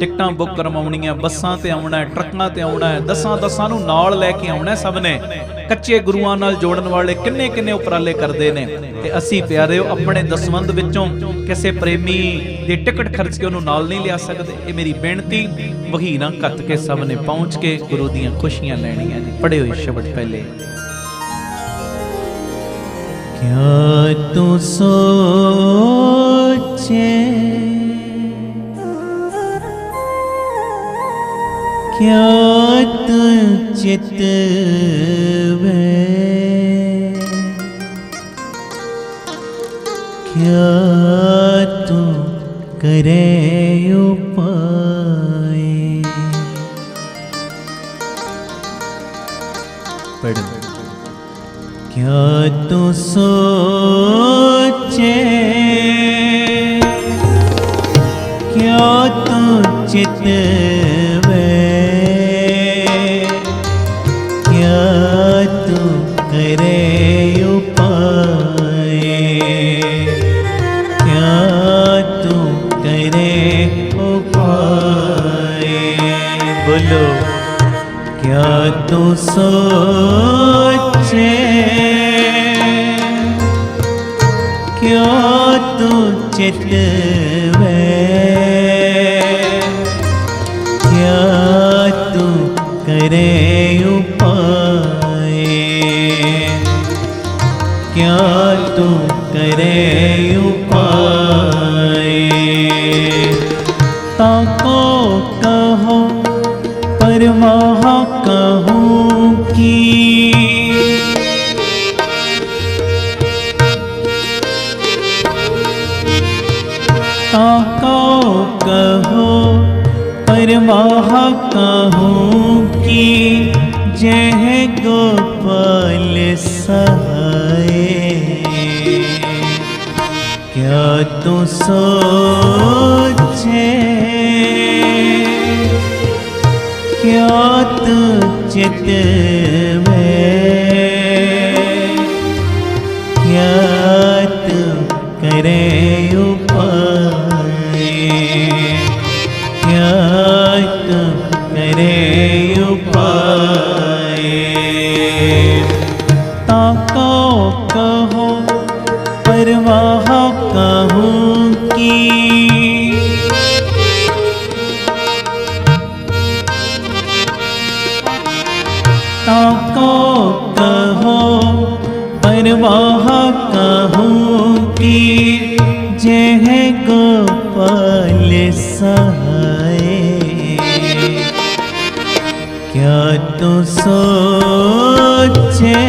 ਟਿਕਟਾਂ ਬੁੱਕ ਕਰਵਾਉਣੀਆਂ, ਬੱਸਾਂ ਤੇ ਆਉਣਾ, ਟਰੱਕਾਂ ਤੇ ਆਉਣਾ, ਦਸਾਂ ਨੂੰ ਨਾਲ ਲੈ ਕੇ ਆਉਣਾ ਸਭ ਨੇ। ਕੱਚੇ ਗੁਰੂਆਂ ਨਾਲ ਜੋੜਨ ਵਾਲੇ ਕਿੰਨੇ ਉਪਰਾਲੇ ਕਰਦੇ ਨੇ, ਤੇ ਅਸੀਂ ਪਿਆਰਿਓ ਆਪਣੇ ਦਸਵੰਧ ਵਿੱਚੋਂ ਕਿਸੇ ਪ੍ਰੇਮੀ ਦੀ ਟਿਕਟ ਖਰਚ ਕੇ ਉਹਨੂੰ ਨਾਲ ਨਹੀਂ ਲਿਆ ਸਕਦੇ। ਇਹ ਮੇਰੀ ਬੇਨਤੀ। ਵਹੀਰਾਂ ਘੱਤ ਕੇ ਸਭ ਨੇ ਪਹੁੰਚ ਕੇ ਗੁਰੂ ਦੀਆਂ ਖੁਸ਼ੀਆਂ ਲੈਣੀਆਂ ਜੀ। ਪੜ੍ਹੇ ਹੋਏ ਸ਼ਬਦ ਪਹਿਲੇ। ਕਿਆ ਤੂੰ ਸੋਚੇ, ਕਿਆ ਤੂੰ ਚਿਤਵੈ, ਕਿਆ ਤੂੰ ਕਰੇ ਉਪਾਏ। ਪੜ੍ਹੋ। ਕਿਆ ਤੂੰ ਸੋਚੇ, ਕਿਆ ਤੂੰ ਚਿਤਵੈ, ਕਿਆ ਤੂੰ ਕਰੇ ਉਪਾਏ, ਕਿਆ ਤੂੰ ਕਰੇ ਉਪਾਏ। ਬੋਲੋ। ਕਿਆ ਤੂੰ ਸੋਚੇ, ਕਿਆ ਤੂੰ ਚਿਤਵੈ, ਕਿਆ ਤੂੰ ਕਰੇ ਉਪਾਏ, ਕਿਆ ਤੂੰ ਕਰੇ ਉਪਾਏ। ताको कहो परवाह कहूँ की, ताको कहो परवाह कहूँ की, जह गोपाल सहाय। क्या तू सोचे, क्या तू चित में, क्या तू करे उपाय, क्या तू करे उपाय। ताको कहो परवाह कहूँ की, ताको कहो परवाह कहूँ की, जह गोपाल सहाय। क्या तू सोचे,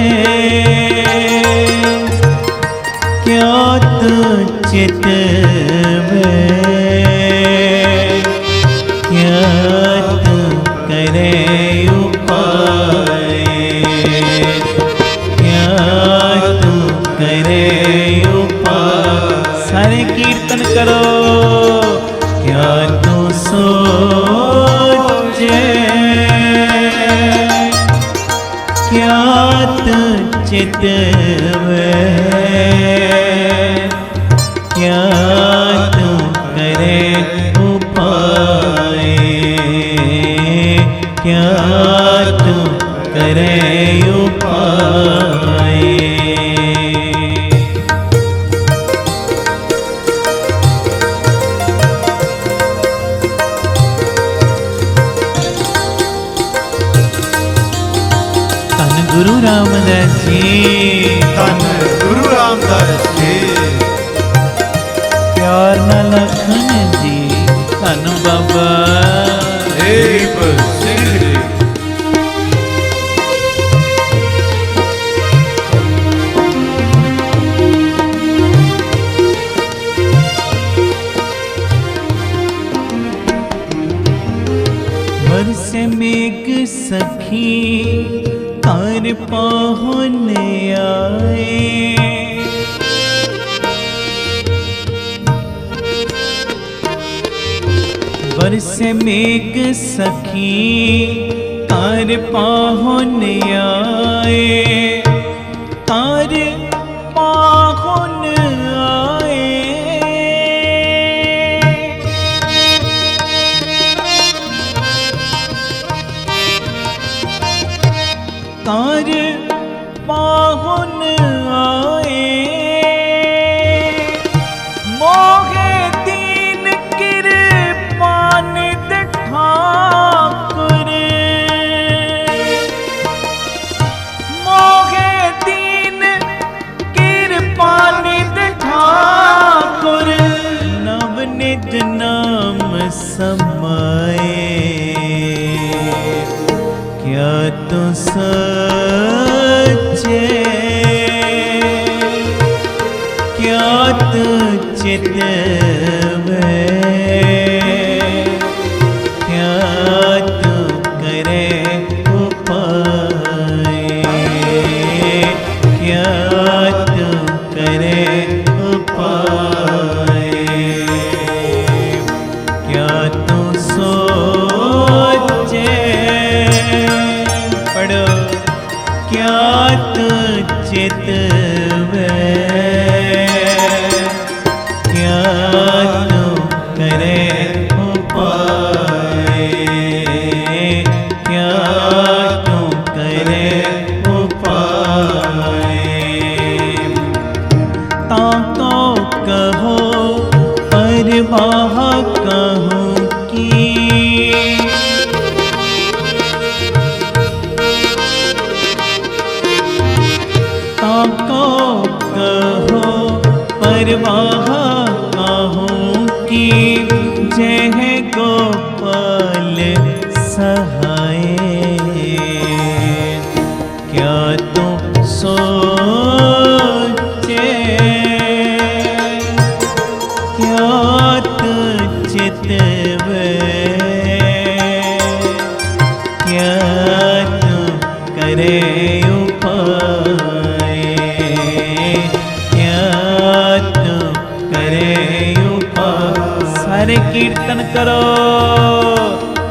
क्या तू चित में, क्या तू करे उपाय, क्या तू करे उपाय। सारे कीर्तन करो। क्या तू सोचे, क्या तू चित में, क्या तू करे उपाय, क्या तू करे उपाय। धन गुरु रामदास जी, धन गुरु रामदास जी, प्यार न लखन जी, धन बाबा दीप सिंह जी। बरसे मेघ सखी तार पहुँने आए, बरसे मेघ सखी तार पहुँने आए, तार पहुँन आए। तार पाहुन आए, मोहे दीन कृपान ठाकुर, मोहे दीन कृपान ठाकुर, नवनित नाम समाए। क्या तू सचे, क्या तू चित में, क्या तू करे उपाय, क्या तू करे उपाय। क्या तू सोचे, पढ़ो, क्या तू चित में, क्या तू करे उपाय, क्या तू करे उपाय। ताको कहो परवाह कहूँ की, ताको कहो परवाह कहूँ की, जह गो सहाय, क्या तू सोचे, क्या तू चितवे, क्या तू करे उपाय, क्या तू करे उपाय। सारे कीर्तन करो।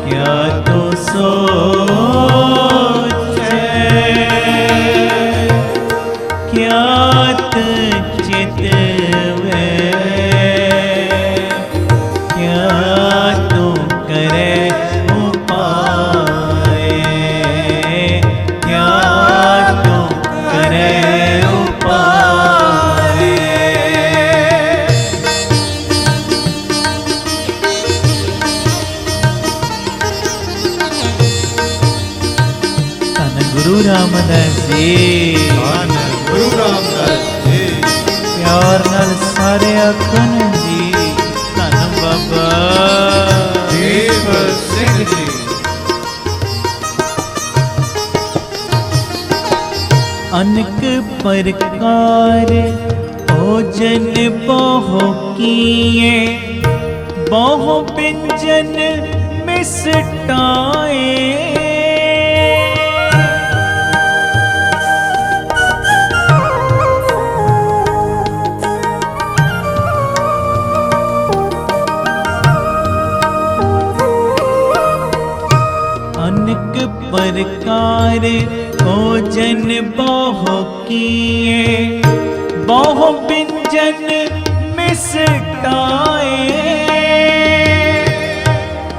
क्या तू सोचे, क्या तू चितवे, क्या तू करे उपाय, क्या तू करे उपाय। धन गुरु रामदास जी, ਧੰਨ ਗੁਰੂ ਰਾਮਦਾਸ ਜੀ। प्यार नाल सारे आखन जी, धन बाबा ਦੀਪ ਸਿੰਘ ਜੀ। अनेक प्रकार भोजन बहु किए, बहु व्यंजन मिष्टाए, अनेक प्रकार भोजन बहु किए, बहु व्यंजन मिष्टाए,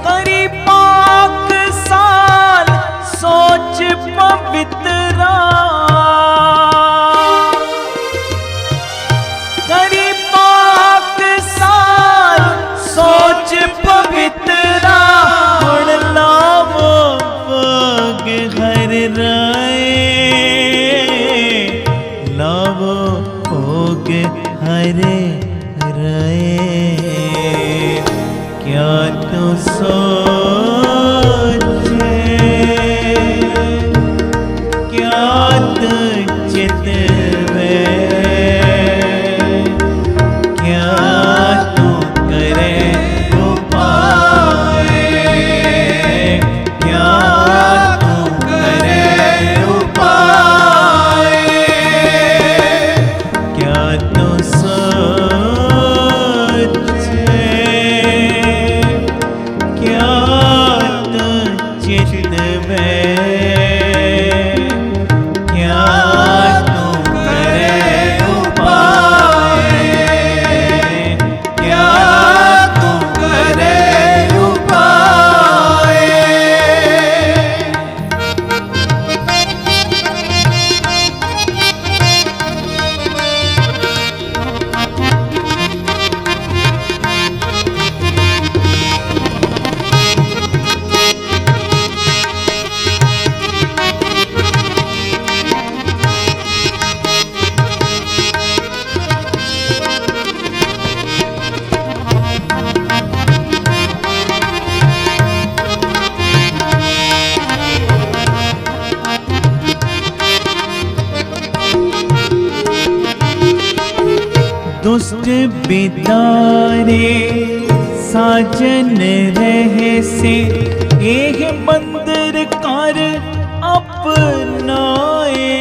करी पाक साल सोच पवित्रा, करी पाक साल सोच पवित्रा, गुण लावो भोग हर राय, लावो भोग हरे राय। क्या तू सोचे, क्या तू चितवे, क्या तू करे उपाय, क्या तू करे उपाय। क्या तू सोचे, क्या तू चितवे, क्या तू करे उपाय, क्या तू करे उपाय। दुष्ट बिदारे साजन रहे से, एह मंदिर कर अपनाए,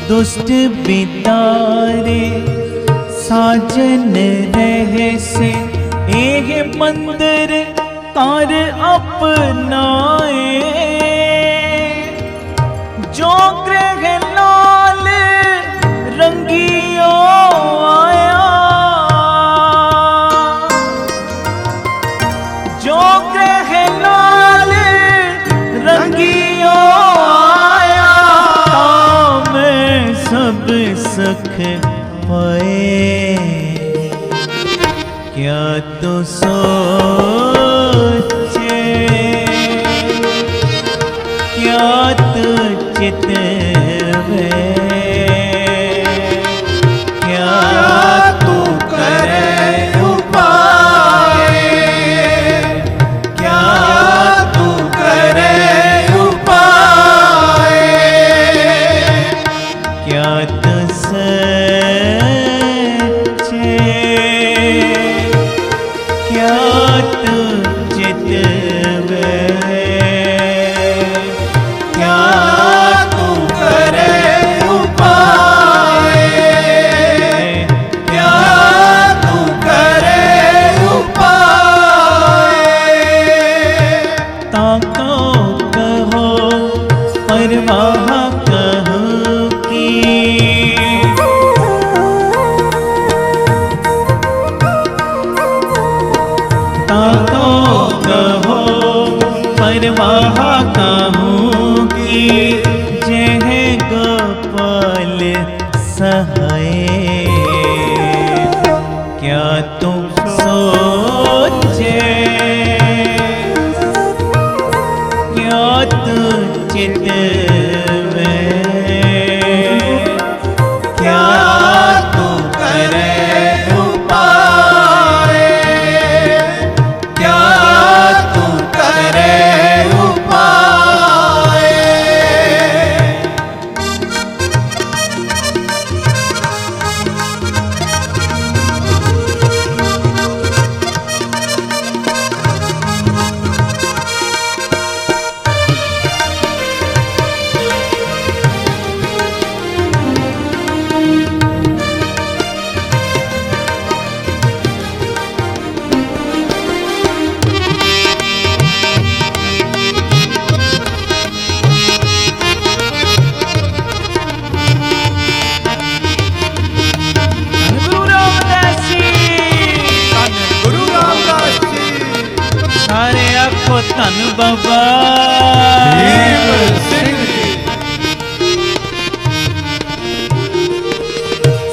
दुष्ट बिदारे साजन रहे से, एह मंदिर कर अपनाए, जो ग्रह लाल रंगियो आया, जो ग्रह लाल रंगियो आया, ताम सब सुख पाए। क्या तू सोचे, क्या सहाय। क्या तू सोचे, क्या तू चितवे, क्या तू करे उपाय, क्या तू करे उपाय। सारे आखो धन बाबा देव सिंह जी।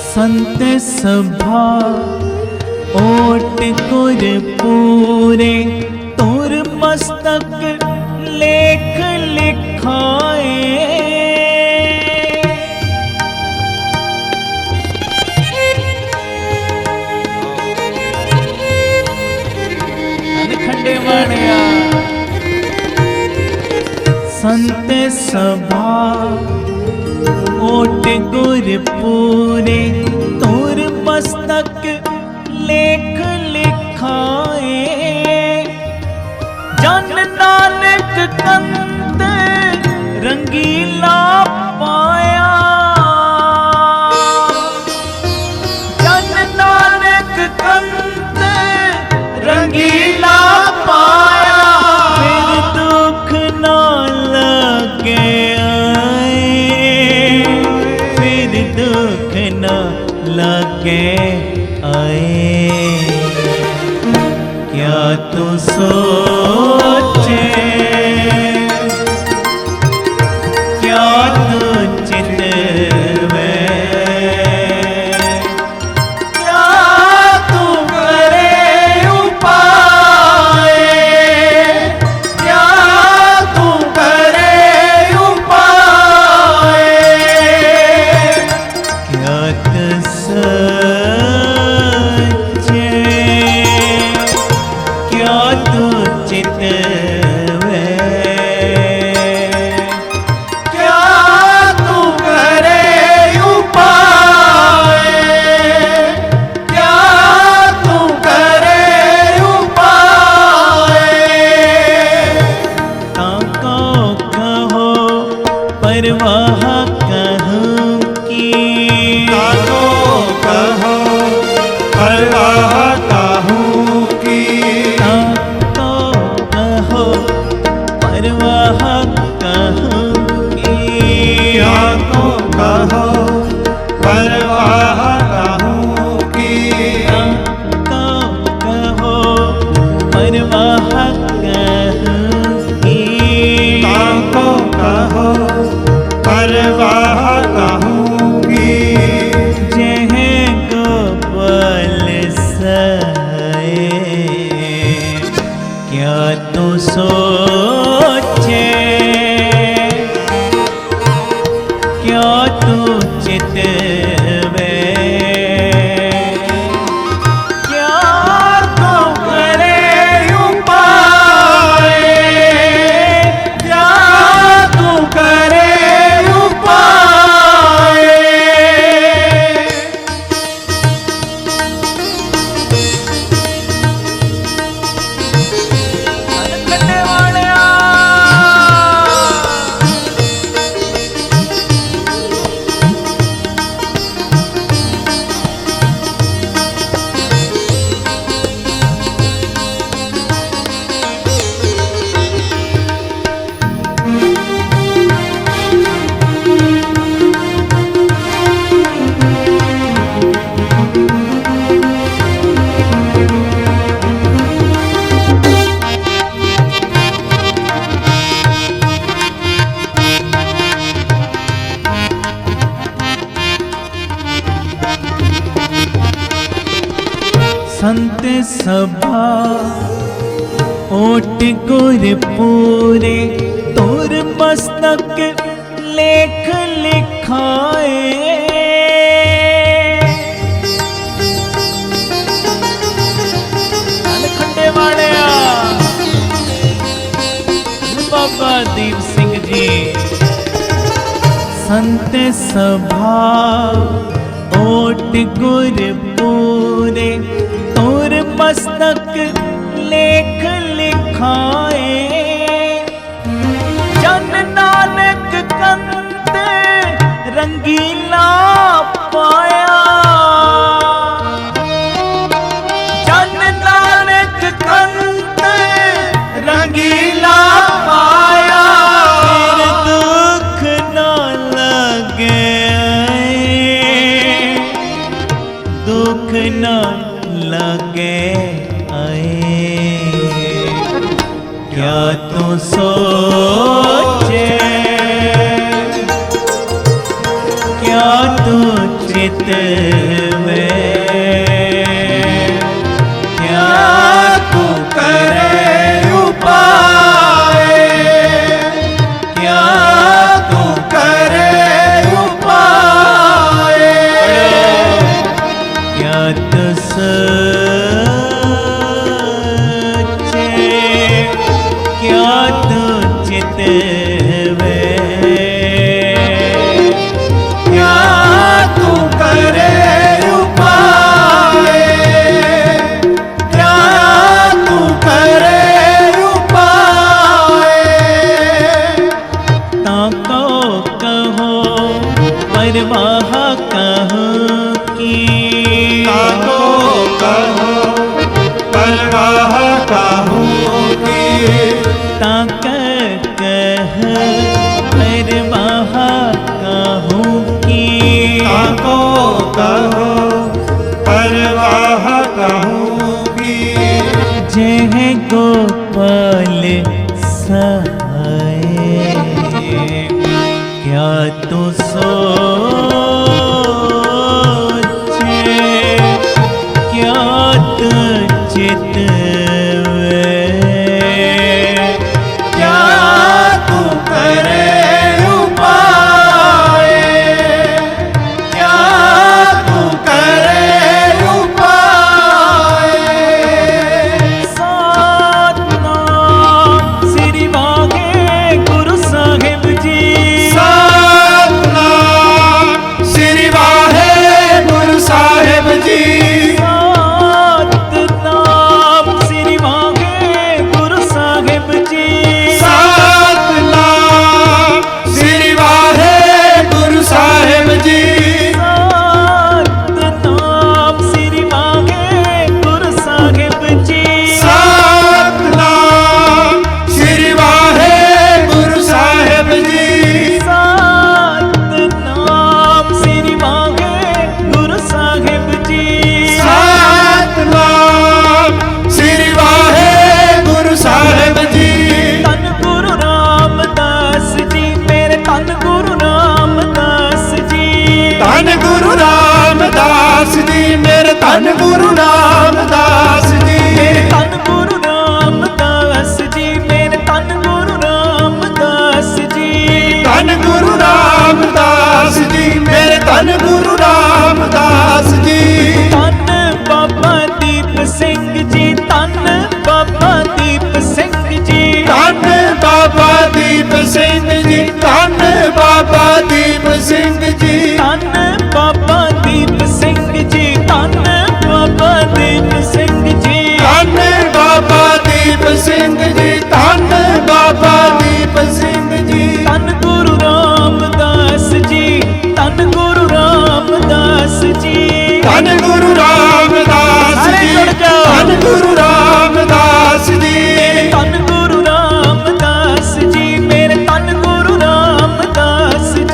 संत सभा ओट गुर पूरे, तुर मस्तक लेख लिखाए। खंडे वाणिया संत सभा ओट गुर पूरे, तुर मस्तक लेख लिखाए। जन नानक कंत रंगीला पाया, जन नानक कंत रंगीला पाया। फिर दुख ना लगे आए, फिर दुख ना लगे आए। क्या तू सोचे, क्या तू चितवे, क्या तू करे उपाय, क्या तू करे उपाय। क्या तू सचे, क्या तू चितवे, क्या तू करे उपाय, क्या तू करे उपाय। ताको कहो परवाह कहूँ की, ताको कहो परवाह काहू की, ताको कहो परवाह कहूँ की। ताको कहो परवाह काहू की, ताको कहो परवाह कहूँ की। ताको कहो परवाह काहू की। जह गोपाल सहाय, क्या तू सोचे, क्या तू चितवे, क्या तू करे उपाय, क्या तू करे उपाय। खंडे वाणिया संत सभा ओट गुर पूरे तोर मस्तक लेख लिखाए। खंडे वालिया बाबा दीप सिंह जी। संत सभा ओट गुर पूरे तोर मस्तक लेख लिखाए। जन नानक कंत रंगीला पाया। जन नानक कंत रंगीला पाया। फिर दुख न लगे, दुख न लगे आए। क्या तू सोचे, क्या तू चित में, क्या तू करे उपाय, क्या तू करे उपाय। क्या तू सोचे, क्या तू चित में, क्या तू करे उपाय, क्या तू करे उपाय। ताको कहो परवाह कहो की, ताको कहो परवाह कहूँ की। ताक कह परवाह कहूँ की। ताको कहो परवाह कहूँ की। जय गोपाल सहाय। क्या तू सोचे, क्या तू चित में, क्या तू करे उपाय, क्या तू करे उपाय। सतनाम श्री वाहे गुरु साहिब जी। सतनाम श्री वाहे गुरु साहिब जी। सतनाम श्री वाहे गुरु साहिब जी। सतनाम श्री वाहे गुरु साहिब जी। सतनाम श्री वाहे गुरु साहिब जी। सतनाम श्री वाहे गुरु साहिब जी। सतनाम श्री वाहे गुरु साहिब जी। सतनाम श्री वाहे गुरु साहिब जी। धन गुरु रामदास जी मेरे, धन गुरु रामदास जी। धन गुरु रामदास जी मेरे, धन गुरु रामदास जी। धन गुरु रामदास जी मेरे, धन गुरु रामदास जी। धन गुरु रामदास जी मेरे, धन गुरु रामदास जी। धन बाबा दीप सिंह जी, धन बाबा दीप सिंह जी। धन बाबा दीप सिंह जी, धन बाबा दीप सिंह जी। धन बाबा दीप सिंह जी, धन बाबा दीप सिंह जी। धन बाबा दीप सिंह जी, धन बाबा दीप सिंह जी। धन गुरु रामदास जी, धन गुरु रामदास जी। धन गुरु रामदास जी, धन गुरु रामदास जी। धन गुरु रामदास जी मेरे, धन गुरु रामदास जी।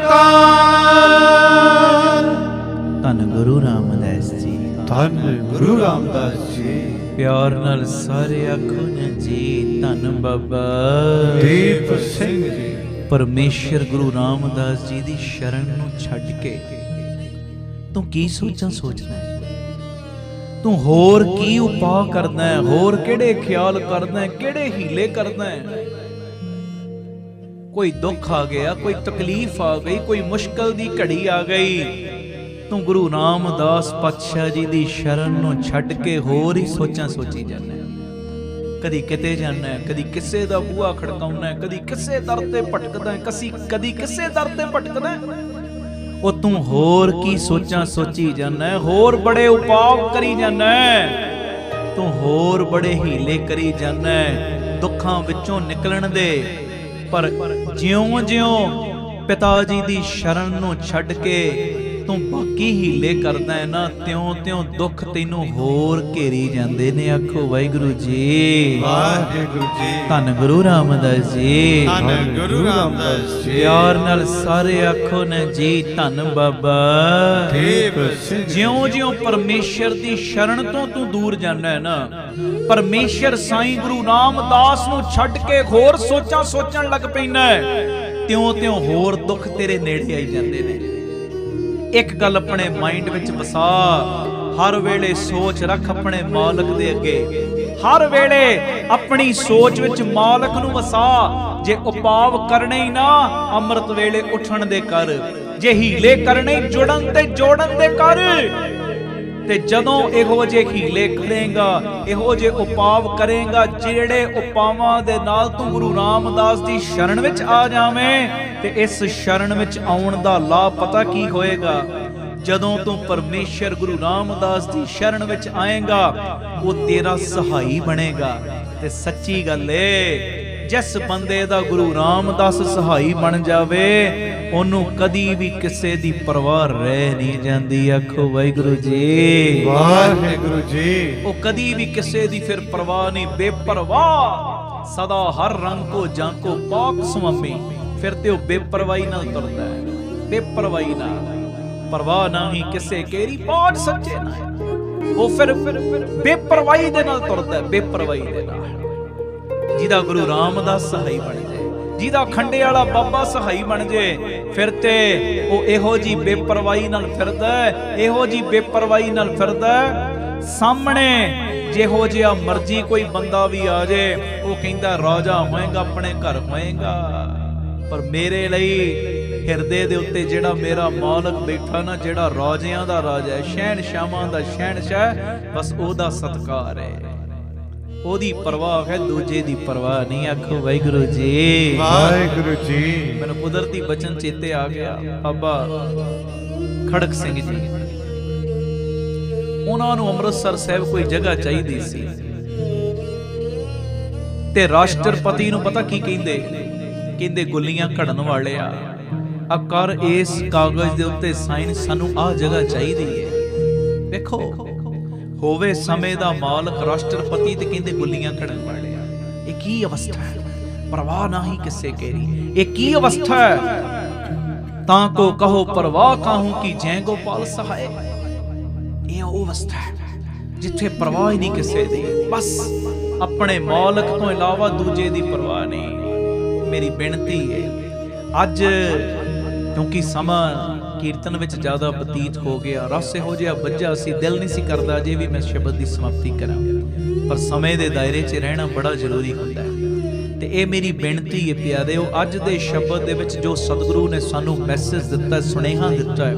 ਅਕਾਲ। ਧੰਨ ਗੁਰੂ ਰਾਮਦਾਸ ਜੀ। ਧੰਨ ਗੁਰੂ ਰਾਮਦਾਸ ਜੀ। ਪਿਆਰ ਨਾਲ ਸਾਰੇ ਆਖੋ ਨਾ ਜੀ ਧੰਨ ਬਾਬਾ ਦੀਪ ਸਿੰਘ ਜੀ। ਪਰਮੇਸ਼ਰ ਗੁਰੂ ਰਾਮਦਾਸ ਜੀ ਦੀ ਸ਼ਰਨ ਨੂੰ ਛੱਡ ਕੇ ਤੂੰ ਕੀ ਸੋਚਾਂ ਸੋਚਦਾ ਹੈ? ਤੂੰ ਹੋਰ ਕੀ ਉਪਾਅ ਕਰਦਾ ਹੈ? ਹੋਰ ਕਿਹੜੇ ਖਿਆਲ ਕਰਦਾ ਹੈ? ਕਿਹੜੇ ਹੀਲੇ ਕਰਦਾ ਹੈ? ਕੋਈ ਦੁੱਖ ਆ ਗਿਆ, ਕੋਈ ਤਕਲੀਫ ਆ ਗਈ, ਕੋਈ ਮੁਸ਼ਕਲ ਦੀ ਘੜੀ ਆ ਗਈ, ਤੂੰ ਗੁਰੂ ਰਾਮਦਾਸ ਪਾਤਸ਼ਾਹ ਜੀ ਦੀ ਸ਼ਰਨ ਨੂੰ ਛੱਡ ਕੇ ਹੋਰ ਹੀ ਸੋਚਾਂ ਸੋਚੀ ਜਾਂਦਾ। ਕਦੀ ਕਿਤੇ ਜਾਣਾ, ਕਦੀ ਕਿਸੇ ਦਾ ਬੂਹਾ ਖੜਕਾਉਣਾ, ਕਦੀ ਕਿਸੇ ਦਰ ਤੇ ਭਟਕਦਾ, ਕਦੀ ਕਿਸੇ ਦਰ ਤੇ ਭਟਕਦਾ। ਉਹ ਤੂੰ ਹੋਰ ਕੀ ਸੋਚਾਂ ਸੋਚੀ ਜਾਂਦਾ, ਹੋਰ ਬੜੇ ਉਪਾਅ ਕਰੀ ਜਾਂਦਾ, ਤੂੰ ਹੋਰ ਬੜੇ ਹੀਲੇ ਕਰੀ ਜਾਂਦਾ ਦੁੱਖਾਂ ਵਿੱਚੋਂ ਨਿਕਲਣ ਦੇ। ਪਰ ਜਿਉਂ-ਜਿਉਂ ਪਿਤਾ ਜੀ ਦੀ ਸ਼ਰਨ ਨੂੰ ਛੱਡ ਕੇ ਤੂੰ ਬਾਕੀ ਹੀਲੇ ਕਰਦਾ ਹੈ ਨਾ, ਤਿਉਂ-ਤਿਉਂ ਦੁੱਖ ਤੈਨੂੰ ਹੋਰ ਘੇਰੀ ਜਾਂਦੇ ਨੇ। ਆਖੋ ਵਾਹਿਗੁਰੂ ਜੀ। ਵਾਹਿਗੁਰੂ ਜੀ। ਧੰਨ ਗੁਰੂ ਰਾਮਦਾਸ ਜੀ। ਧੰਨ ਗੁਰੂ ਰਾਮਦਾਸ ਜੀ। ਪਿਆਰ ਨਾਲ ਸਾਰੇ ਆਖੋ ਨਾ ਜੀ ਧੰਨ ਬਾਬਾ ਦੀਪ ਸਿੰਘ। ਜਿਉਂ-ਜਿਉਂ ਪਰਮੇਸ਼ਰ ਦੀ ਸ਼ਰਨ ਤੋਂ ਤੂੰ ਦੂਰ ਜਾਂਦਾ ਹੈ ਨਾ, ਪਰਮੇਸ਼ਰ ਸਾਈਂ ਗੁਰੂ ਰਾਮਦਾਸ ਨੂੰ ਛੱਡ ਕੇ ਹੋਰ ਸੋਚਾਂ ਸੋਚਣ ਲੱਗ ਪੈਂਦਾ ਹੈ, ਤਿਉਂ-ਤਿਉਂ ਹੋਰ ਦੁੱਖ ਤੇਰੇ ਨੇੜੇ ਆਈ ਜਾਂਦੇ ਨੇ। ਇੱਕ ਗੱਲ ਆਪਣੇ ਮਾਈਂਡ ਵਿੱਚ ਵਸਾ, ਹਰ ਵੇਲੇ ਸੋਚ ਰੱਖ ਆਪਣੇ ਮਾਲਕ ਦੇ ਅੱਗੇ, ਹਰ ਵੇਲੇ ਆਪਣੀ ਸੋਚ ਵਿੱਚ ਮਾਲਕ ਨੂੰ ਵਸਾ। ਜੇ ਉਪਾਅ ਕਰਨੇ ਹੀ ਨਾ, ਅੰਮ੍ਰਿਤ ਵੇਲੇ ਉੱਠਣ ਦੇ ਕਰ। ਜੇ ਹੀਲੇ ਕਰਨੇ ਜੁੜਨ ਤੇ ਜੋੜਨ ਦੇ ਕਰ। ਤੇ ਜਦੋਂ ਇਹੋ ਜਿਹੇ ਹੀਲੇ ਕਰੇਗਾ, ਇਹੋ ਜਿਹੇ ਉਪਾਅ ਕਰੇਗਾ, ਜਿਹੜੇ ਉਪਾਵਾਂ ਦੇ ਨਾਲ ਤੂੰ ਗੁਰੂ ਰਾਮਦਾਸ ਦੀ ਸ਼ਰਨ ਵਿੱਚ ਆ ਜਾਵੇਂ, ਤੇ ਇਸ ਸ਼ਰਨ ਵਿੱਚ ਆਉਣ ਦਾ ਲਾਭ ਪਤਾ ਕੀ ਹੋਏਗਾ? ਜਦੋਂ ਤੂੰ ਪਰਮੇਸ਼ਰ ਗੁਰੂ ਰਾਮਦਾਸ ਦੀ ਸ਼ਰਨ ਵਿੱਚ ਆਏਗਾ, ਉਹ ਤੇਰਾ ਸਹਾਈ ਬਣੇਗਾ। ਤੇ ਸੱਚੀ ਗੱਲ ਏ, ਜਿਸ ਬੰਦੇ ਦਾ ਗੁਰੂ ਰਾਮਦਾਸ ਸਹਾਈ ਬਣ ਜਾਵੇ, ਉਹਨੂੰ ਕਦੀ ਵੀ ਕਿਸੇ ਦੀ ਪਰਵਾਹ ਰਹਿ ਨਹੀਂ ਜਾਂਦੀ। ਆਖੋ ਵਾਹਿਗੁਰੂ ਜੀ। ਵਾਹਿਗੁਰੂ ਜੀ। ਉਹ ਕਦੀ ਵੀ ਕਿਸੇ ਦੀ ਫਿਰ ਪਰਵਾਹ ਨਹੀਂ, ਬੇਪਰਵਾਹ, ਸਦਾ ਹਰ ਰੰਗ ਕੋ ਜਾਂਕੋ ਪਾਕ ਸੁਆਮੀ। ਫਿਰ ਤੇ ਉਹ ਬੇਪਰਵਾਹੀ ਨਾਲ ਤੁਰਦਾ ਹੈ, ਬੇਪਰਵਾਹੀ ਨਾਲ, ਪਰਵਾਹ ਨਹੀਂ ਕਿਸੇ ਕੇਰੀ ਪਾਠ ਸੱਚੇ ਨਾ। ਉਹ ਫਿਰ ਬੇਪਰਵਾਹੀ ਦੇ ਨਾਲ ਤੁਰਦਾ ਹੈ, ਬੇਪਰਵਾਹੀ ਦੇ ਨਾਲ। ਜਿਹਦਾ ਗੁਰੂ ਰਾਮਦਾਸ ਸਹਾਈ ਬਣ ਜਾਏ, ਜਿਹਦਾ ਖੰਡੇ ਵਾਲਾ ਬਾਬਾ ਸਹਾਈ ਬਣ ਜਾਏ, ਫਿਰ ਤੇ ਉਹ ਇਹੋ ਜੀ ਬੇਪਰਵਾਹੀ ਨਾਲ ਫਿਰਦਾ, ਇਹੋ ਜੀ ਬੇਪਰਵਾਹੀ ਨਾਲ ਫਿਰਦਾ। ਸਾਹਮਣੇ ਜਿਹੋ ਜਿਹਾ ਮਰਜ਼ੀ ਕੋਈ ਬੰਦਾ ਵੀ ਆ ਜਾਏ, ਉਹ ਕਹਿੰਦਾ ਰਾਜਾ ਹੋਏਗਾ, ਆਪਣੇ ਘਰ ਹੋਏਗਾ। ਪਰ ਮੇਰੇ ਲਈ ਹਿਰਦੇ ਦੇ ਉੱਤੇ ਜਿਹੜਾ ਮੇਰਾ ਮਾਲਕ ਬੈਠਾ ਨਾ, ਜਿਹੜਾ ਰਾਜਿਆਂ ਦਾ ਰਾਜਾ ਹੈ, ਸ਼ਹਿਨਸ਼ਾਹਾਂ ਦਾ ਸ਼ਹਿਨਸ਼ਾਹ, ਬਸ ਉਹਦਾ ਸਤਿਕਾਰ ਹੈ, ਉਹਦੀ ਪਰਵਾਹ ਹੈ, ਦੂਜੇ ਦੀ ਪਰਵਾਹ ਨਹੀਂ। ਆਖੋ ਵਾਹਿਗੁਰੂ ਜੀ। ਵਾਹਿਗੁਰੂ ਜੀ। ਮੈਨੂੰ ਕੁਦਰਤੀ ਬਚਨ ਚੇਤੇ ਆ ਗਿਆ, ਬਾਬਾ ਖੜਕ ਸਿੰਘ ਜੀ, ਉਹਨਾਂ ਨੂੰ ਅੰਮ੍ਰਿਤਸਰ ਸਾਹਿਬ ਕੋਈ ਜਗ੍ਹਾ ਚਾਹੀਦੀ ਸੀ, ਤੇ ਰਾਸ਼ਟਰਪਤੀ ਨੂੰ ਪਤਾ ਕੀ ਕਹਿੰਦੇ? ਕਹਿੰਦੇ ਗੁੱਲੀਆਂ ਘੜਨ ਵਾਲਿਆ, ਆ ਕਰ ਇਸ ਕਾਗਜ਼ ਦੇ ਉੱਤੇ ਸਾਈਨ, ਸਾਨੂੰ ਆਹ ਜਗ੍ਹਾ ਚਾਹੀਦੀ ਹੈ। ਵੇਖੋ, ਹੋਵੇ ਸਮੇਂ ਦਾ ਮਾਲਕ ਰਾਸ਼ਟਰਪਤੀ ਤੇ ਕਹਿੰਦੇ ਗੁੱਲੀਆਂ ਘੜਨ ਵਾਲਿਆ, ਇਹ ਕੀ ਅਵਸਥਾ ਹੈ? ਪਰਵਾਹ ਨਹੀਂ ਕਿਸੇ ਕੇਰੀ, ਇਹ ਕੀ ਅਵਸਥਾ ਹੈ? ਤਾਂ ਕੋ ਕਹੋ ਪਰਵਾਹ ਕਾਹੂ ਕੀ ਜੈ ਗੋਪਾਲ ਸਹਾਏ। ਇਹ ਉਹ ਅਵਸਥਾ ਹੈ ਜਿੱਥੇ ਪਰਵਾਹ ਹੀ ਨਹੀਂ ਕਿਸੇ ਦੀ, ਬਸ ਆਪਣੇ ਮਾਲਕ ਤੋਂ ਇਲਾਵਾ ਦੂਜੇ ਦੀ ਪਰਵਾਹ ਨਹੀਂ। ਮੇਰੀ ਬੇਨਤੀ ਹੈ, ਅੱਜ ਕਿਉਂਕਿ ਸਮਾਂ ਕੀਰਤਨ ਵਿੱਚ ਜ਼ਿਆਦਾ ਬਤੀਤ ਹੋ ਗਿਆ, ਰਸ ਇਹੋ ਜਿਹਾ ਵੱਜਾ ਸੀ, ਦਿਲ ਨਹੀਂ ਸੀ ਕਰਦਾ ਜੇ ਵੀ ਮੈਂ ਸ਼ਬਦ ਦੀ ਸਮਾਪਤੀ ਕਰਾਂ, ਪਰ ਸਮੇਂ ਦੇ ਦਾਇਰੇ 'ਚ ਰਹਿਣਾ ਬੜਾ ਜ਼ਰੂਰੀ ਹੁੰਦਾ ਹੈ। ਤੇ ਇਹ ਮੇਰੀ ਬੇਨਤੀ ਹੈ ਪਿਆਰਿਓ, ਅੱਜ ਦੇ ਸ਼ਬਦ ਦੇ ਵਿੱਚ ਜੋ ਸਤਿਗੁਰੂ ਨੇ ਸਾਨੂੰ ਮੈਸੇਜ ਦਿੱਤਾ, ਸੁਨੇਹਾ ਦਿੱਤਾ ਹੈ,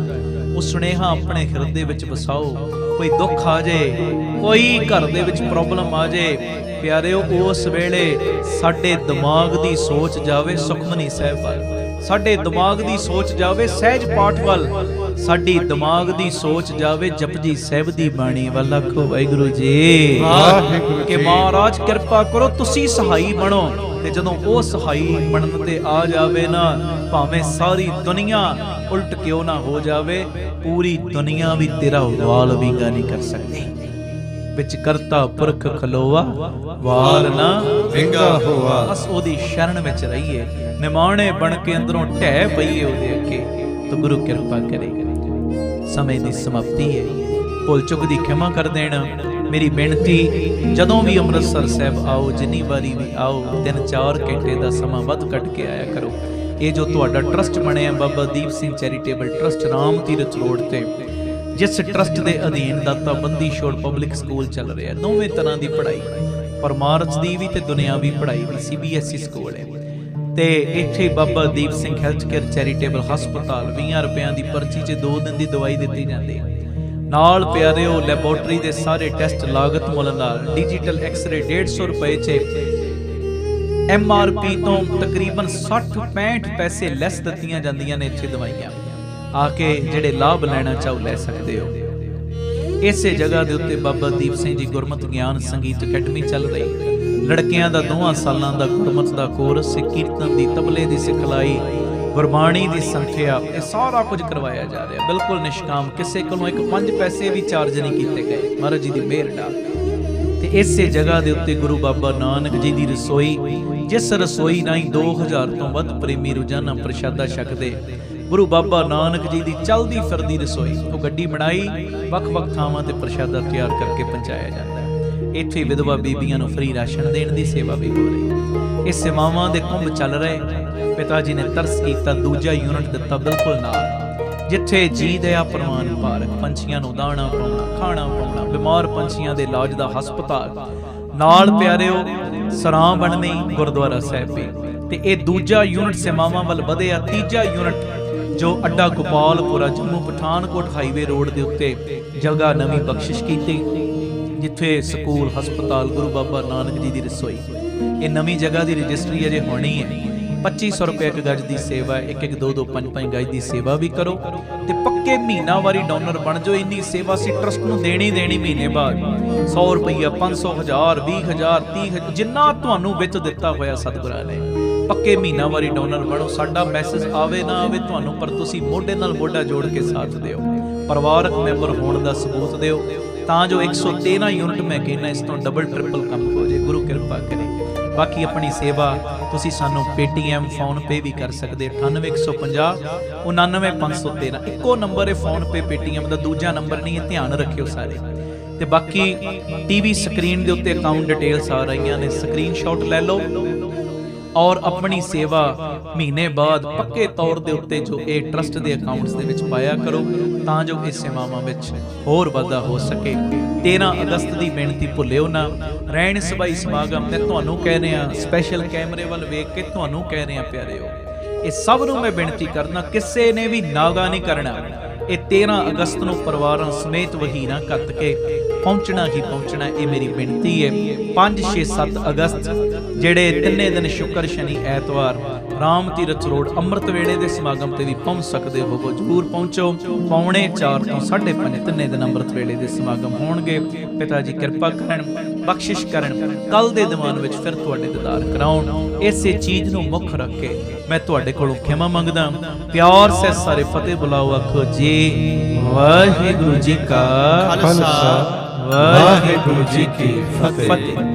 ਉਹ ਸੁਨੇਹਾ ਆਪਣੇ ਹਿਰਦੇ ਵਿੱਚ ਵਸਾਓ। ਕੋਈ ਦੁੱਖ ਆ ਜਾਏ, ਕੋਈ ਘਰ ਦੇ ਵਿੱਚ ਪ੍ਰੋਬਲਮ ਆ ਜਾਏ, ਪਿਆਰਿਓ ਉਸ ਵੇਲੇ ਸਾਡੇ ਦਿਮਾਗ ਦੀ ਸੋਚ ਜਾਵੇ ਸੁਖਮਨੀ ਸਾਹਿਬ ਵੱਲ, ਸਾਡੇ ਦਿਮਾਗ ਦੀ ਸੋਚ ਜਾਵੇ ਸਹਿਜ ਪਾਠ ਵੱਲ, ਸਾਡੀ ਦਿਮਾਗ ਦੀ ਸੋਚ ਜਾਵੇ ਜਪਜੀ ਸਾਹਿਬ ਦੀ ਬਾਣੀ ਵੱਲ। ਆਖੋ ਵਾਹਿਗੁਰੂ ਜੀ। ਵਾਹਿਗੁਰੂ ਕਿ ਜੀ। ਮਹਾਰਾਜ ਕਿਰਪਾ ਕਰੋ, ਤੁਸੀਂ ਸਹਾਈ ਬਣੋ। ਤੇ ਜਦੋਂ ਉਹ ਸਹਾਈ ਬਣਨ ਤੇ ਆ ਜਾਵੇ ਨਾ, ਭਾਵੇਂ ਸਾਰੀ ਦੁਨੀਆ ਉਲਟ ਕਿਉਂ ਨਾ ਹੋ ਜਾਵੇ, ਪੂਰੀ ਦੁਨੀਆ ਵੀ ਤੇਰਾ ਵਾਲ ਵਿੰਗਾ ਨਹੀਂ ਕਰ ਸਕਦੀ। ਵਿੱਚ ਕਰਤਾ ਪੁਰਖ ਖਲੋਆ, ਵਾਲ ਨਾ ਵਿੰਗਾ ਹੋਆ। ਬਸ ਉਹਦੀ ਸ਼ਰਨ ਵਿੱਚ ਰਹੀਏ। ਨਿਮਾਣੇ ਬਣ ਕੇ ਅੰਦਰੋਂ ਢਹਿ ਪਈਏ ਉਹਦੇ ਅੱਗੇ, ਤਾਂ ਗੁਰੂ ਕਿਰਪਾ ਕਰੇ। ਸਮੇਂ ਦੀ ਸਮਾਪਤੀ ਹੈ, ਭੁੱਲ ਚੁੱਕ ਦੀ ਖਿਮਾ ਕਰ ਦੇਣਾ। ਮੇਰੀ ਬੇਨਤੀ, ਜਦੋਂ ਵੀ ਅੰਮ੍ਰਿਤਸਰ ਸਾਹਿਬ ਆਓ, ਜਿੰਨੀ ਵਾਰੀ ਵੀ ਆਓ, 3-4 ਘੰਟੇ ਦਾ ਸਮਾਂ ਵੱਧ ਕੱਢ ਕੇ ਆਇਆ ਕਰੋ। ਇਹ ਜੋ ਤੁਹਾਡਾ ਟਰਸਟ ਬਣਿਆ Baba Deep Singh charitable trust Ram Tirath road ਤੇ, ਜਿਸ ਟਰਸਟ ਦੇ ਅਧੀਨ ਦਾਤਾ ਬੰਦੀ ਛੋੜ ਪਬਲਿਕ ਸਕੂਲ ਚੱਲ ਰਿਹਾ, ਦੋਵੇਂ ਤਰ੍ਹਾਂ ਦੀ ਪੜ੍ਹਾਈ, ਪਰਮਾਰਥ ਦੀ ਵੀ ਤੇ ਦੁਨਿਆਵੀ ਪੜ੍ਹਾਈ ਵੀ, CBSE ਸਕੂਲ ਹੈ। ਤੇ ਇੱਥੇ Baba Deep Singh health care charitable ਹਸਪਤਾਲ 20 ਰੁਪਿਆਂ ਦੀ ਪਰਚੀ 'ਚ 2 ਦਿਨ ਦੀ ਦਵਾਈ ਦਿੱਤੀ ਜਾਂਦੀ ਹੈ। ਨਾਲ ਪਿਆਰਿਓ ਲੈਬੋਰਟਰੀ ਦੇ ਸਾਰੇ ਟੈਸਟ ਲਾਗਤ ਮੁੱਲ ਨਾਲ, ਡਿਜੀਟਲ ਐਕਸ-ਰੇ 150 ਰੁਪਏ 'ਚ, MRP ਤੋਂ ਤਕਰੀਬਨ 60-65 ਪੈਸੇ ਲੈਸ ਦਿੱਤੀਆਂ ਜਾਂਦੀਆਂ ਨੇ ਇੱਥੇ ਦਵਾਈਆਂ। ਆ ਕੇ ਜਿਹੜੇ ਲਾਭ ਲੈਣਾ ਚਾਹੋ ਲੈ ਸਕਦੇ ਹੋ। ਇਸੇ ਜਗ੍ਹਾ ਦੇ ਉੱਤੇ ਬਾਬਾ ਦੀਪ ਸਿੰਘ ਜੀ ਗੁਰਮਤਿ ਗਿਆਨ ਸੰਗੀਤ ਅਕੈਡਮੀ ਚੱਲ ਰਹੀ, ਲੜਕਿਆਂ ਦਾ 2 ਸਾਲਾਂ ਦਾ ਗੁਰਮਤਿ ਦਾ ਕੋਰਸ, ਕੀਰਤਨ ਦੀ, ਤਬਲੇ ਦੀ ਸਿਖਲਾਈ, ਗੁਰਬਾਣੀ ਦੀ ਸੰਥਿਆ, ਇਹ ਸਾਰਾ ਕੁਝ ਕਰਵਾਇਆ ਜਾ ਰਿਹਾ, ਬਿਲਕੁਲ ਨਿਸ਼ਕਾਮ। ਕਿਸੇ ਕੋਲੋਂ 5 ਪੈਸੇ ਵੀ ਚਾਰਜ ਨਹੀਂ ਕੀਤੇ ਗਏ, ਮਹਾਰਾਜ ਜੀ ਦੀ ਮਿਹਰ ਨਾਲ। ਤੇ ਇਸੇ ਜਗ੍ਹਾ ਦੇ ਉੱਤੇ ਗੁਰੂ ਬਾਬਾ ਨਾਨਕ ਜੀ ਦੀ ਰਸੋਈ, ਜਿਸ ਰਸੋਈ ਰਾਹੀਂ 2000 ਤੋਂ ਵੱਧ ਪ੍ਰੇਮੀ ਰੋਜ਼ਾਨਾ ਪ੍ਰਸ਼ਾਦਾ ਛਕਦੇ, ਗੁਰੂ ਬਾਬਾ ਨਾਨਕ ਜੀ ਦੀ ਚਲਦੀ ਫਿਰਦੀ ਰਸੋਈ, ਉਹ ਗੱਡੀ ਬਣਾਈ, ਵੱਖ-ਵੱਖ ਥਾਵਾਂ ਤੇ ਪ੍ਰਸ਼ਾਦਾ ਤਿਆਰ ਕਰਕੇ ਪਹੁੰਚਾਇਆ ਜਾਂਦਾ ਹੈ। ਇੱਥੇ ਵਿਧਵਾ ਬੀਬੀਆਂ ਨੂੰ ਫ੍ਰੀ ਰਾਸ਼ਨ ਦੇਣ ਦੀ ਸੇਵਾ ਵੀ ਹੋ ਰਹੀ। ਇਹ ਸੇਵਾਵਾਂ ਦੇ ਕੁੰਭ ਚੱਲ ਰਹੇ। ਪਿਤਾ ਜੀ ਨੇ ਤਰਸ ਕੀਤਾ, ਦੂਜਾ ਯੂਨਿਟ ਦਿੱਤਾ ਬਿਲਕੁਲ ਨਾਲ, ਜਿੱਥੇ ਜੀ ਦਇਆ ਪ੍ਰਵਾਨ ਪਾਰਕ, ਪੰਛੀਆਂ ਨੂੰ ਦਾਣਾ ਪਾਉਣਾ, ਖਾਣਾ ਪਾਉਣਾ, ਬਿਮਾਰ ਪੰਛੀਆਂ ਦੇ ਇਲਾਜ ਦਾ ਹਸਪਤਾਲ, ਨਾਲ ਪਿਆਰਿਓ ਸਰਾਂ ਬਣਨੀ ਗੁਰਦੁਆਰਾ ਸਾਹਿਬ ਵੀ। ਤੇ ਇਹ ਦੂਜਾ ਯੂਨਿਟ ਸੇਵਾਵਾਂ ਵੱਲ ਵਧਿਆ। ਤੀਜਾ ਯੂਨਿਟ ਜੋ ਅੱਡਾ ਗੋਪਾਲਪੁਰਾ ਜੰਮੂ ਪਠਾਨਕੋਟ ਹਾਈਵੇ ਰੋਡ ਦੇ ਉੱਤੇ ਜਗ੍ਹਾ ਨਵੀਂ ਬਖਸ਼ਿਸ਼ ਕੀਤੀ, ਜਿੱਥੇ ਸਕੂਲ, ਹਸਪਤਾਲ, ਗੁਰੂ ਬਾਬਾ ਨਾਨਕ ਜੀ ਦੀ ਰਸੋਈ। ਇਹ ਨਵੀਂ ਜਗ੍ਹਾ ਦੀ ਰਜਿਸਟਰੀ ਅਜੇ ਹੋਣੀ ਹੈ। 2500 ਰੁਪਏ ਇੱਕ ਗਜ ਦੀ ਸੇਵਾ, 1-1, 2-2, 5-5 ਗਜ ਦੀ ਸੇਵਾ ਵੀ ਕਰੋ ਤੇ ਪੱਕੇ ਮਹੀਨਾਵਾਰੀ ਡੋਨਰ ਬਣ ਜਾਓ। ਇੰਨੀ ਸੇਵਾ ਸੀ ਟਰਸਟ ਨੂੰ ਦੇਣੀ ਮਹੀਨੇ ਬਾਅਦ। 100 ਰੁਪਈਆ, 500, 1000, 20000, 30,000, ਜਿੰਨਾ ਤੁਹਾਨੂੰ ਵਿੱਚ ਦਿੱਤਾ ਹੋਇਆ ਸਤਿਗੁਰਾਂ ਨੇ, ਪੱਕੇ ਮਹੀਨਾਵਾਰੀ ਡੋਨਰ ਬਣੋ। ਸਾਡਾ ਮੈਸੇਜ ਆਵੇ ਨਾ ਆਵੇ ਤੁਹਾਨੂੰ, ਪਰ ਤੁਸੀਂ ਮੋਢੇ ਨਾਲ ਮੋਢਾ ਜੋੜ ਕੇ ਸਾਥ ਦਿਓ, ਪਰਿਵਾਰਕ ਮੈਂਬਰ ਹੋਣ ਦਾ ਸਬੂਤ ਦਿਓ, ਤਾਂ ਜੋ 113 ਯੂਨਿਟ ਮੈਂ ਕਹਿੰਦਾ ਇਸ ਤੋਂ ਡਬਲ ਟ੍ਰਿਪਲ ਕੰਮ ਹੋ ਜਾਏ। ਗੁਰੂ ਕਿਰਪਾ ਕਰੇ। ਬਾਕੀ ਆਪਣੀ ਸੇਵਾ ਤੁਸੀਂ ਸਾਨੂੰ ਪੇਟੀਐਮ, ਫੋਨਪੇ ਵੀ ਕਰ ਸਕਦੇ। 98 150 99 513 ਇੱਕੋ ਨੰਬਰ ਹੈ ਫੋਨਪੇ ਪੇਟੀਐਮ ਦਾ, ਦੂਜਾ ਨੰਬਰ ਨਹੀਂ ਹੈ, ਧਿਆਨ ਰੱਖਿਓ ਸਾਰੇ। ਤੇ ਬਾਕੀ ਟੀਵੀ ਸਕਰੀਨ ਦੇ ਉੱਤੇ ਅਕਾਊਂਟ ਡਿਟੇਲਸ ਆ ਰਹੀਆਂ ਨੇ, ਸਕਰੀਨਸ਼ਾਟ ਲੈ ਲਓ ਔਰ ਆਪਣੀ ਸੇਵਾ ਮਹੀਨੇ ਬਾਅਦ ਪੱਕੇ ਤੌਰ ਦੇ ਉੱਤੇ ਜੋ ਇਹ ਟਰਸਟ ਦੇ ਅਕਾਊਂਟਸ ਦੇ ਵਿੱਚ ਪਾਇਆ ਕਰੋ, ਤਾਂ ਜੋ ਇਸ ਸੇਵਾਵਾਂ ਵਿੱਚ ਹੋਰ ਵਾਧਾ ਹੋ ਸਕੇ। 13 ਅਗਸਤ ਦੀ ਬੇਨਤੀ ਭੁੱਲਿਓ ਨਾ। ਰਹਿਣ ਸਭਾਈ ਸਮਾਗਮ ਤੇ ਤੁਹਾਨੂੰ ਕਹਿ ਰਿਹਾ, ਸਪੈਸ਼ਲ ਕੈਮਰੇ ਵੱਲ ਵੇਖ ਕੇ ਤੁਹਾਨੂੰ ਕਹਿ ਰਿਹਾ ਪਿਆਰਿਓ, ਇਹ ਸਭ ਨੂੰ ਮੈਂ ਬੇਨਤੀ ਕਰਨਾ, ਕਿਸੇ ਨੇ ਵੀ ਨਾਗਾ ਨਹੀਂ ਕਰਨਾ। ਇਹ 13 ਅਗਸਤ ਨੂੰ ਪਰਿਵਾਰਾਂ ਸਮੇਤ ਵਹੀਰਾਂ ਕੱਤ ਕੇ ਪਹੁੰਚਣਾ ਹੀ ਪਹੁੰਚਣਾ, ਇਹ ਮੇਰੀ ਬੇਨਤੀ ਹੈ। 5, 6, 7 ਅਗਸਤ ਜਿਹੜੇ ਤਿੰਨੇ ਦਿਨ ਸ਼ੁੱਕਰ, ਸ਼ਨੀ, ਐਤਵਾਰ ਰਾਮ ਤੀਰਥ ਰੋਡ ਅੰਮ੍ਰਿਤ ਵੇਲੇ ਦੇ ਸਮਾਗਮ ਤੇ ਵੀ ਪਹੁੰਚ ਸਕਦੇ ਹੋ, ਜ਼ਰੂਰ ਪਹੁੰਚੋ। 4:45 ਤੋਂ 5:30 ਤਿੰਨੇ ਦਿਨ ਅੰਮ੍ਰਿਤ ਵੇਲੇ ਦੇ ਸਮਾਗਮ ਹੋਣਗੇ। ਪਿਤਾ ਜੀ ਕਿਰਪਾ ਕਰਨ, ਬਖਸ਼ਿਸ਼ ਕਰਨ, ਕੱਲ ਦੇ ਦੀਵਾਨ ਵਿੱਚ ਫਿਰ ਤੁਹਾਡੇ ਦੀਦਾਰ ਕਰਾਉਣ। ਇਸੇ ਚੀਜ਼ ਨੂੰ ਮੁੱਖ ਰੱਖ ਕੇ ਮੈਂ ਤੁਹਾਡੇ ਕੋਲੋਂ ਖਿਮਾ ਮੰਗਦਾ। ਪਿਆਰ ਸੇ ਸਾਰੇ ਫਤਿਹ ਬੁਲਾਓ, ਆਖੋ ਜੀ ਵਾਹਿਗੁਰੂ ਜੀ ਕਾ ਖਾਲਸਾ, ਵਾਹਿਗੁਰੂ ਜੀ ਕੀ ਫਤਿਹ।